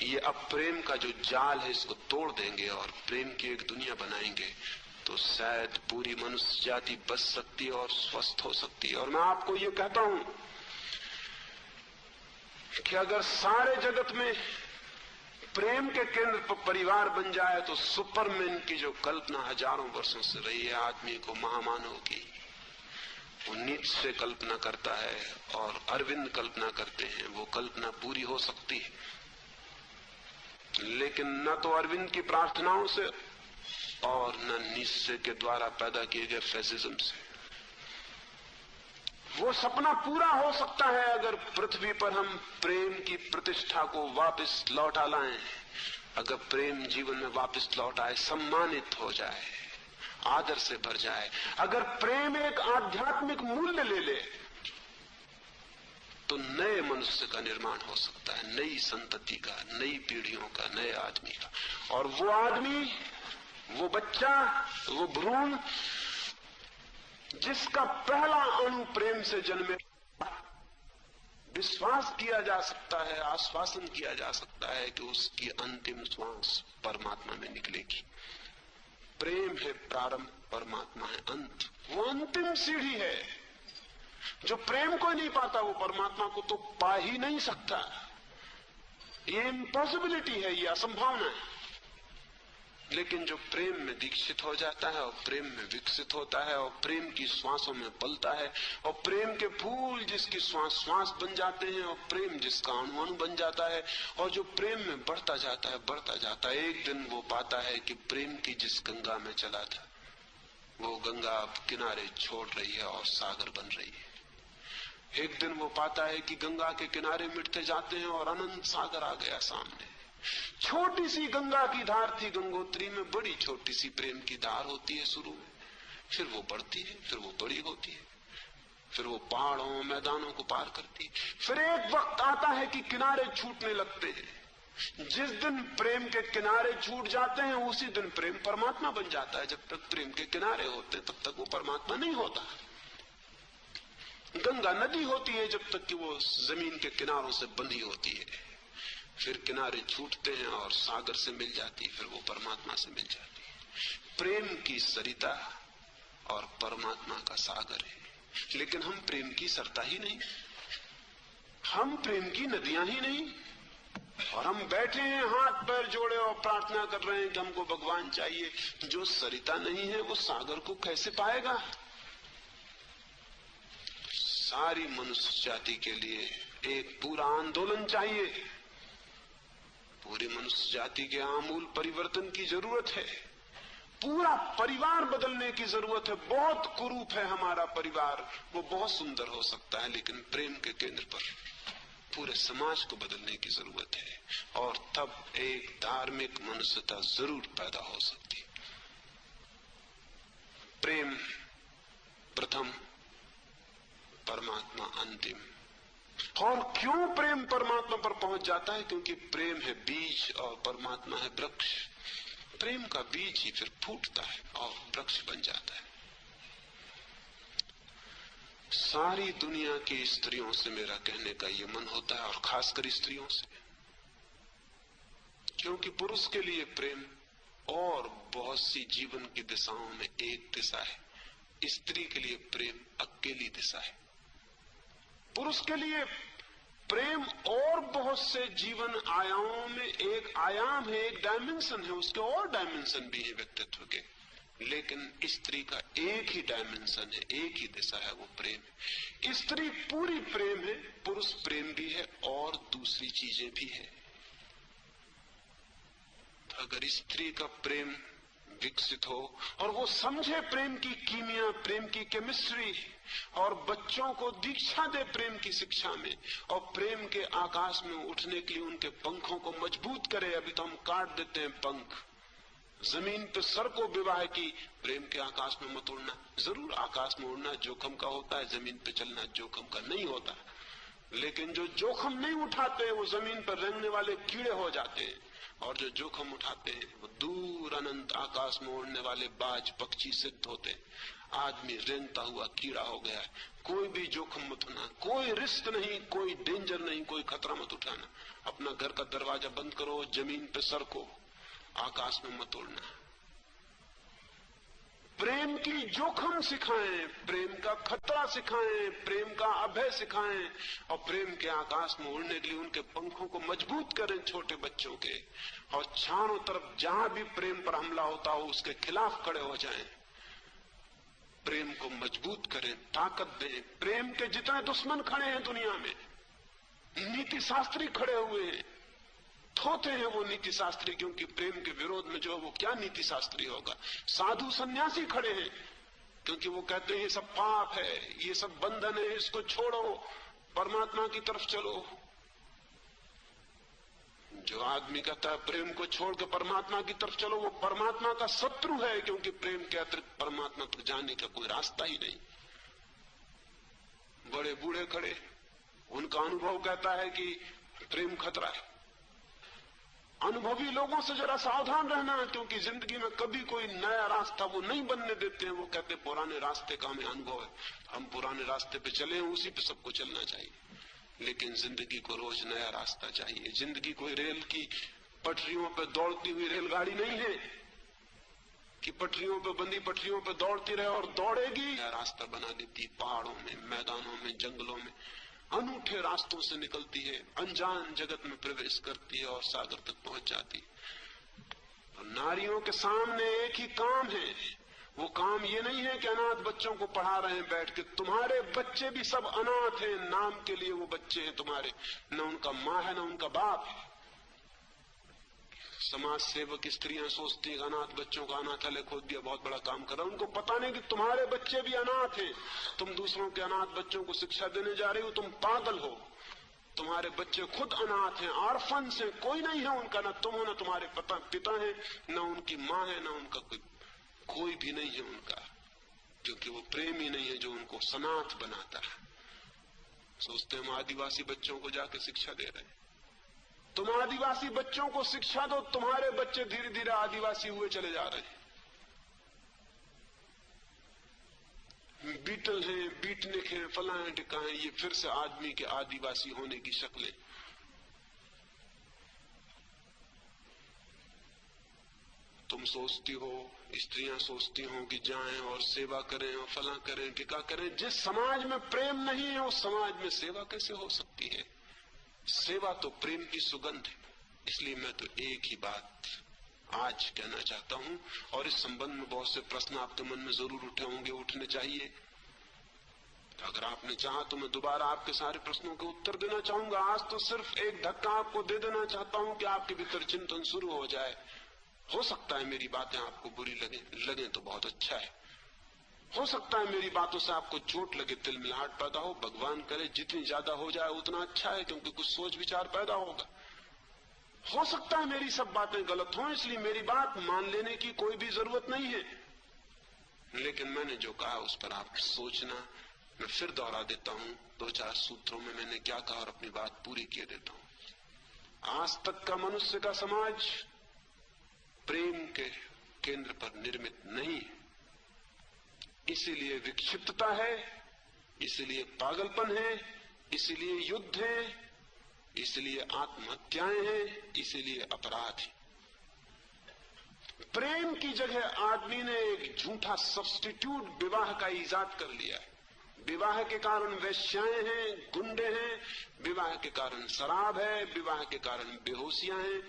ये अब प्रेम का जो जाल है इसको तोड़ देंगे और प्रेम की एक दुनिया बनाएंगे, तो शायद पूरी मनुष्य जाति बच सकती है और स्वस्थ हो सकती है। और मैं आपको ये कहता हूं कि अगर सारे जगत में प्रेम के केंद्र पर परिवार बन जाए तो सुपरमैन की जो कल्पना हजारों वर्षों से रही है आदमी को महामानव की, वो नीत्शे कल्पना करता है और अरविंद कल्पना करते हैं, वो कल्पना पूरी हो सकती है। लेकिन न तो अरविंद की प्रार्थनाओं से और न नीत्शे के द्वारा पैदा किए गए फैसिज्म से। वो सपना पूरा हो सकता है अगर पृथ्वी पर हम प्रेम की प्रतिष्ठा को वापस लौटा लाएं, अगर प्रेम जीवन में वापस लौट आए, सम्मानित हो जाए, आदर से भर जाए, अगर प्रेम एक आध्यात्मिक मूल्य ले ले, तो नए मनुष्य का निर्माण हो सकता है, नई संतति का, नई पीढ़ियों का, नए आदमी का। और वो आदमी, वो बच्चा, वो भ्रूण जिसका पहला अणु प्रेम से जन्मे, विश्वास किया जा सकता है, आश्वासन किया जा सकता है कि उसकी अंतिम श्वास परमात्मा में निकलेगी। प्रेम है प्रारंभ, परमात्मा है अंत। वो अंतिम सीढ़ी है। जो प्रेम को नहीं पाता वो परमात्मा को तो पा ही नहीं सकता। ये इम्पॉसिबिलिटी है, ये असंभावना है। लेकिन जो प्रेम में दीक्षित हो जाता है और प्रेम में विकसित होता है और प्रेम की श्वासों में पलता है और प्रेम के फूल जिसकी श्वास श्वास बन जाते हैं और प्रेम जिसका अणु अणु बन जाता है, और जो प्रेम में बढ़ता जाता है, एक दिन वो पाता है कि प्रेम की जिस गंगा में चला था वो गंगा अब किनारे छोड़ रही है और सागर बन रही है। एक दिन वो पाता है कि गंगा के किनारे मिटते जाते हैं और अनंत सागर आ गया सामने। छोटी सी गंगा की धार थी गंगोत्री में, बड़ी छोटी सी प्रेम की धार होती है शुरू में, फिर वो बढ़ती है, फिर वो बड़ी होती है, फिर वो पहाड़ों मैदानों को पार करती है। फिर एक वक्त आता है कि किनारे छूटने लगते हैं। जिस दिन प्रेम के किनारे छूट जाते हैं उसी दिन प्रेम परमात्मा बन जाता है। जब तक प्रेम के किनारे होते तब तक वो परमात्मा नहीं होता। गंगा नदी होती है जब तक कि वो जमीन के किनारों से बंधी होती है, फिर किनारे छूटते हैं और सागर से मिल जाती है, फिर वो परमात्मा से मिल जाती है। प्रेम की सरिता और परमात्मा का सागर है। लेकिन हम प्रेम की सरता ही नहीं, हम प्रेम की नदियां ही नहीं, और हम बैठे हैं हाथ पैर जोड़े और प्रार्थना कर रहे हैं कि हमको भगवान चाहिए। जो सरिता नहीं है वो सागर को कैसे पाएगा? सारी मनुष्य जाति के लिए एक पूरा आंदोलन चाहिए। पूरी मनुष्य जाति के आमूल परिवर्तन की जरूरत है। पूरा परिवार बदलने की जरूरत है। बहुत कुरूप है हमारा परिवार, वो बहुत सुंदर हो सकता है, लेकिन प्रेम के केंद्र पर पूरे समाज को बदलने की जरूरत है। और तब एक धार्मिक मनुष्यता जरूर पैदा हो सकती है। प्रेम प्रथम, परमात्मा अंतिम। और क्यों प्रेम परमात्मा पर पहुंच जाता है? क्योंकि प्रेम है बीज और परमात्मा है वृक्ष। प्रेम का बीज ही फिर फूटता है और वृक्ष बन जाता है। सारी दुनिया की स्त्रियों से मेरा कहने का ये मन होता है, और खासकर स्त्रियों से, क्योंकि पुरुष के लिए प्रेम और बहुत सी जीवन की दिशाओं में एक दिशा है, स्त्री के लिए प्रेम अकेली दिशा है। पुरुष के लिए प्रेम और बहुत से जीवन आयामों में एक आयाम है, एक डायमेंशन है, उसके और डायमेंशन भी है व्यक्तित्व के, लेकिन स्त्री का एक ही डायमेंशन है, एक ही दिशा है, वो प्रेम है। स्त्री पूरी प्रेम है, पुरुष प्रेम भी है और दूसरी चीजें भी है। अगर स्त्री का प्रेम विकसित हो और वो समझे प्रेम की कीमिया, प्रेम की केमिस्ट्री, और बच्चों को दीक्षा दे प्रेम की शिक्षा में, और प्रेम के आकाश में उठने के लिए उनके पंखों को मजबूत करे। अभी तो हम काट देते हैं पंख, जमीन पे सर को विवाह की, प्रेम के आकाश में मत उड़ना। जरूर आकाश में उड़ना जोखिम का होता है, जमीन पे चलना जोखिम का नहीं होता, लेकिन जो जोखिम नहीं उठाते वो जमीन पर रेंगने वाले कीड़े हो जाते हैं, और जो जोखिम उठाते हैं वो दूर अनंत आकाश में उड़ने वाले बाज पक्षी सिद्ध होते हैं। आदमी रेंगता हुआ कीड़ा हो गया है। कोई भी जोखिम मत उठाना, कोई रिस्क नहीं, कोई डेंजर नहीं, कोई खतरा मत उठाना। अपना घर का दरवाजा बंद करो, जमीन पे सरको, आकाश में मत उड़ना। प्रेम की जोखिम सिखाएं, प्रेम का खतरा सिखाएं, प्रेम का अभय सिखाएं, और प्रेम के आकाश में उड़ने के लिए उनके पंखों को मजबूत करें छोटे बच्चों के, और चारों तरफ जहां भी प्रेम पर हमला होता हो उसके खिलाफ खड़े हो जाएं। प्रेम को मजबूत करें, ताकत दें। प्रेम के जितने दुश्मन खड़े हैं दुनिया में, नीति शास्त्री खड़े हुए हैं, थोते हैं वो नीति शास्त्री, क्योंकि प्रेम के विरोध में जो है वो क्या नीति शास्त्री होगा। साधु सन्यासी खड़े हैं, क्योंकि वो कहते हैं ये सब पाप है, ये सब बंधन है, इसको छोड़ो, परमात्मा की तरफ चलो। जो आदमी कहता है प्रेम को छोड़ के परमात्मा की तरफ चलो, वो परमात्मा का शत्रु है, क्योंकि प्रेम के अतिरिक्त परमात्मा तक जाने का कोई रास्ता ही नहीं। बड़े बूढ़े खड़े, उनका अनुभव कहता है कि प्रेम खतरा है। अनुभवी लोगों से जरा सावधान रहना, क्योंकि जिंदगी में कभी कोई नया रास्ता वो नहीं बनने देते हैं। वो कहते पुराने रास्ते का हमें अनुभव है, हम पुराने रास्ते पे चले हैं, उसी पे सबको चलना चाहिए। लेकिन जिंदगी को रोज नया रास्ता चाहिए। जिंदगी कोई रेल की पटरियों पे दौड़ती हुई रेलगाड़ी नहीं है कि पटरियों पे बंधी पटरियों पे दौड़ती रहे और दौड़ेगी। नया रास्ता बना देती, पहाड़ों में, मैदानों में, जंगलों में अनूठे रास्तों से निकलती है, अनजान जगत में प्रवेश करती है और सागर तक पहुंच जाती है। नारियों के सामने एक ही काम है, वो काम ये नहीं है कि अनाथ बच्चों को पढ़ा रहे हैं बैठ के। तुम्हारे बच्चे भी सब अनाथ हैं, नाम के लिए वो बच्चे हैं तुम्हारे, न उनका माँ है न उनका बाप है। समाज सेवक स्त्रियां सोचती हैं अनाथ बच्चों का अनाथालय खोल दिया, बहुत बड़ा काम कर रहा है। उनको पता नहीं कि तुम्हारे बच्चे भी अनाथ हैं। तुम दूसरों के अनाथ बच्चों को शिक्षा देने जा रही हो, तुम पागल हो। तुम्हारे बच्चे खुद अनाथ हैं, ऑर्फन्स हैं, कोई नहीं है उनका, न तुम हो न तुम्हारे पिता है, न उनकी माँ है, न उनका कोई भी नहीं है उनका, क्योंकि वो प्रेम ही नहीं है जो उनको सनाथ बनाता है। सोचते हम आदिवासी बच्चों को जाके शिक्षा दे रहे हैं। तुम आदिवासी बच्चों को शिक्षा दो, तुम्हारे बच्चे धीरे धीरे आदिवासी हुए चले जा रहे हैं। बीटल हैं, बीटनिक हैं, फलां टिका हैं, ये फिर से आदमी के आदिवासी होने की शक्लें। तुम सोचती हो, स्त्रियां सोचती हो कि जाएं और सेवा करें और फलां करें, टिका करें। जिस समाज में प्रेम नहीं है उस समाज में सेवा कैसे हो सकती है? सेवा तो प्रेम की सुगंध है। इसलिए मैं तो एक ही बात आज कहना चाहता हूं, और इस संबंध में बहुत से प्रश्न आपके मन में जरूर उठे होंगे, उठने चाहिए। तो अगर आपने चाहा तो मैं दोबारा आपके सारे प्रश्नों के उत्तर देना चाहूंगा। आज तो सिर्फ एक धक्का आपको दे देना चाहता हूं कि आपके भीतर चिंतन शुरू हो जाए। हो सकता है मेरी बातें आपको बुरी लगे तो बहुत अच्छा है। हो सकता है मेरी बातों से आपको चोट लगे, तिलमिलाहट पैदा हो। भगवान करे जितनी ज्यादा हो जाए उतना अच्छा है, क्योंकि कुछ सोच विचार पैदा होगा। हो सकता है मेरी सब बातें गलत हों, इसलिए मेरी बात मान लेने की कोई भी जरूरत नहीं है। लेकिन मैंने जो कहा उस पर आप सोचना। मैं फिर दोहरा देता हूं, 2-4 सूत्रों में मैंने क्या कहा और अपनी बात पूरी किए देता हूं। आज तक का मनुष्य का समाज प्रेम के केंद्र पर निर्मित नहीं, इसीलिए विक्षिप्तता है, इसीलिए पागलपन है, इसीलिए युद्ध है, इसलिए आत्महत्याएं हैं, इसीलिए अपराध है। प्रेम की जगह आदमी ने एक झूठा सब्स्टिट्यूट विवाह का इजाद कर लिया है। विवाह के कारण वेश्याएं हैं, गुंडे हैं, विवाह के कारण शराब है, विवाह के कारण बेहोशियां हैं,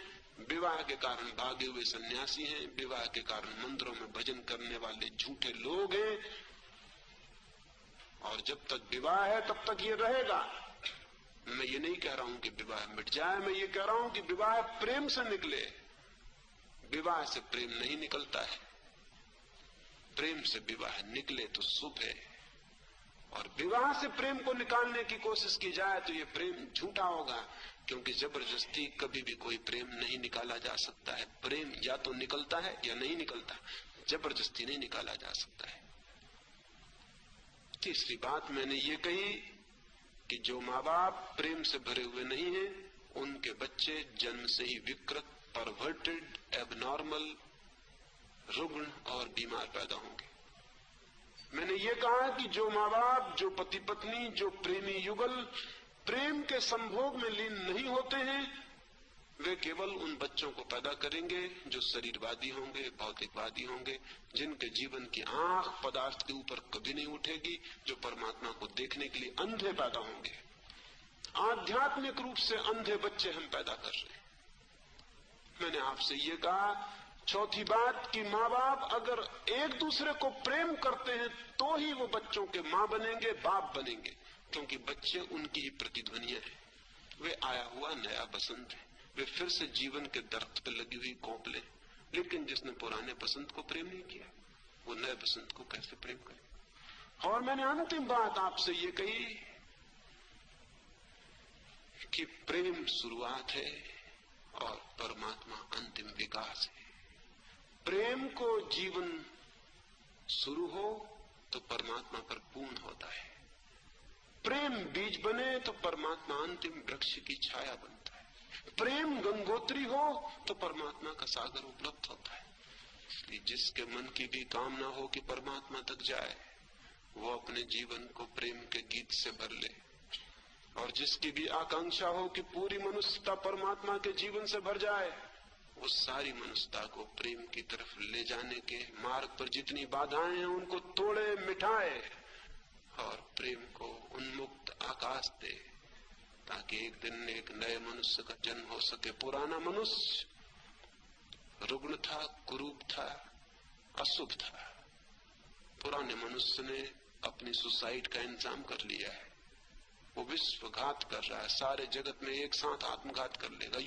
विवाह के कारण भागे हुए सन्यासी हैं, विवाह के कारण मंदिरों में भजन करने वाले झूठे लोग हैं। और जब तक विवाह है तब तक ये रहेगा। मैं ये नहीं कह रहा हूं कि विवाह मिट जाए, मैं ये कह रहा हूं कि विवाह प्रेम से निकले। विवाह से प्रेम नहीं निकलता है, प्रेम से विवाह निकले तो शुभ है। और विवाह से प्रेम को निकालने की कोशिश की जाए तो ये प्रेम झूठा होगा, क्योंकि जबरदस्ती कभी भी कोई प्रेम नहीं निकाला जा सकता है। प्रेम या तो निकलता है या नहीं निकलता, जबरदस्ती नहीं निकाला जा सकता है। तीसरी बात मैंने ये कही कि जो माँ बाप प्रेम से भरे हुए नहीं हैं, उनके बच्चे जन्म से ही विकृत, परवर्टेड, एबनॉर्मल, रुग्ण और बीमार पैदा होंगे। मैंने ये कहा कि जो माँ बाप, जो पति पत्नी, जो प्रेमी युगल प्रेम के संभोग में लीन नहीं होते हैं, वे केवल उन बच्चों को पैदा करेंगे जो शरीरवादी होंगे, भौतिकवादी होंगे, जिनके जीवन की आंख पदार्थ के ऊपर कभी नहीं उठेगी, जो परमात्मा को देखने के लिए अंधे पैदा होंगे। आध्यात्मिक रूप से अंधे बच्चे हम पैदा कर रहे हैं। मैंने आपसे ये कहा, चौथी बात कि माँ बाप अगर एक दूसरे को प्रेम करते हैं तो ही वो बच्चों के माँ बनेंगे, बाप बनेंगे, क्योंकि बच्चे उनकी ही प्रतिध्वनियां हैं। वे आया हुआ नया बसंत है, वे फिर से जीवन के दरख्त पे लगी हुई कोंपले। लेकिन जिसने पुराने बसंत को प्रेम नहीं किया, वो नए बसंत को कैसे प्रेम करे। और मैंने अंतिम बात आपसे ये कही कि प्रेम शुरुआत है और परमात्मा अंतिम विकास है। प्रेम को जीवन शुरू हो तो परमात्मा पर पूर्ण होता है। प्रेम बीज बने तो परमात्मा अंतिम वृक्ष की छाया बनता है। प्रेम गंगोत्री हो तो परमात्मा का सागर उपलब्ध होता है। इसलिए जिसके मन की भी कामना हो कि परमात्मा तक जाए, वो अपने जीवन को प्रेम के गीत से भर ले। और जिसकी भी आकांक्षा हो कि पूरी मनुष्यता परमात्मा के जीवन से भर जाए, उस सारी मनुष्यता को प्रेम की तरफ ले जाने के मार्ग पर जितनी बाधाएं हैं उनको तोड़े, मिटाए और प्रेम को उन्मुक्त आकाश दे, ताकि एक दिन एक नए मनुष्य का जन्म हो सके। पुराना मनुष्य रुग्ण था, कुरूप था, अशुभ था। पुराने मनुष्य ने अपनी सुसाइड का इंतजाम कर लिया है। वो विश्वघात कर रहा है, सारे जगत में एक साथ आत्मघात कर लेगा।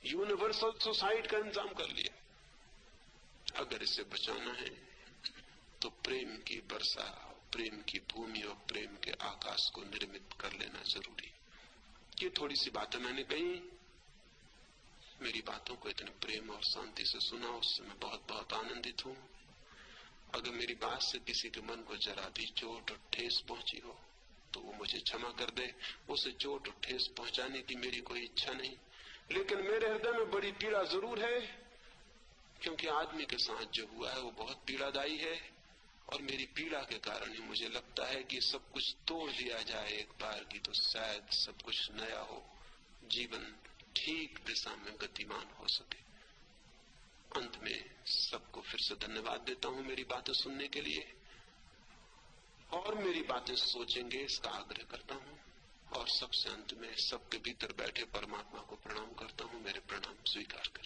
यूनिवर्सल सुसाइड का इंतजाम कर लिया। अगर इसे बचाना है तो प्रेम की वर्षा, प्रेम की भूमि और प्रेम के आकाश को निर्मित कर लेना जरूरी। ये थोड़ी सी बातें मैंने कही। मेरी बातों को इतने प्रेम और शांति से सुना, उससे मैं बहुत बहुत आनंदित हूं। अगर मेरी बात से किसी के मन को जरा भी चोट और ठेस पहुंची हो तो वो मुझे क्षमा कर दे। उसे चोट और ठेस पहुंचाने की मेरी कोई इच्छा नहीं, लेकिन मेरे हृदय में बड़ी पीड़ा जरूर है, क्योंकि आदमी के साथ जो हुआ है वो बहुत पीड़ादायी है। और मेरी पीड़ा के कारण ही मुझे लगता है कि सब कुछ तोड़ दिया जाए एक बार की तो शायद सब कुछ नया हो, जीवन ठीक दिशा में गतिमान हो सके। अंत में सबको फिर से धन्यवाद देता हूं मेरी बातें सुनने के लिए, और मेरी बातें सोचेंगे इसका आग्रह करता हूं। और सबसे अंत में सबके भीतर बैठे परमात्मा को प्रणाम करता हूं। मेरे प्रणाम स्वीकार करें।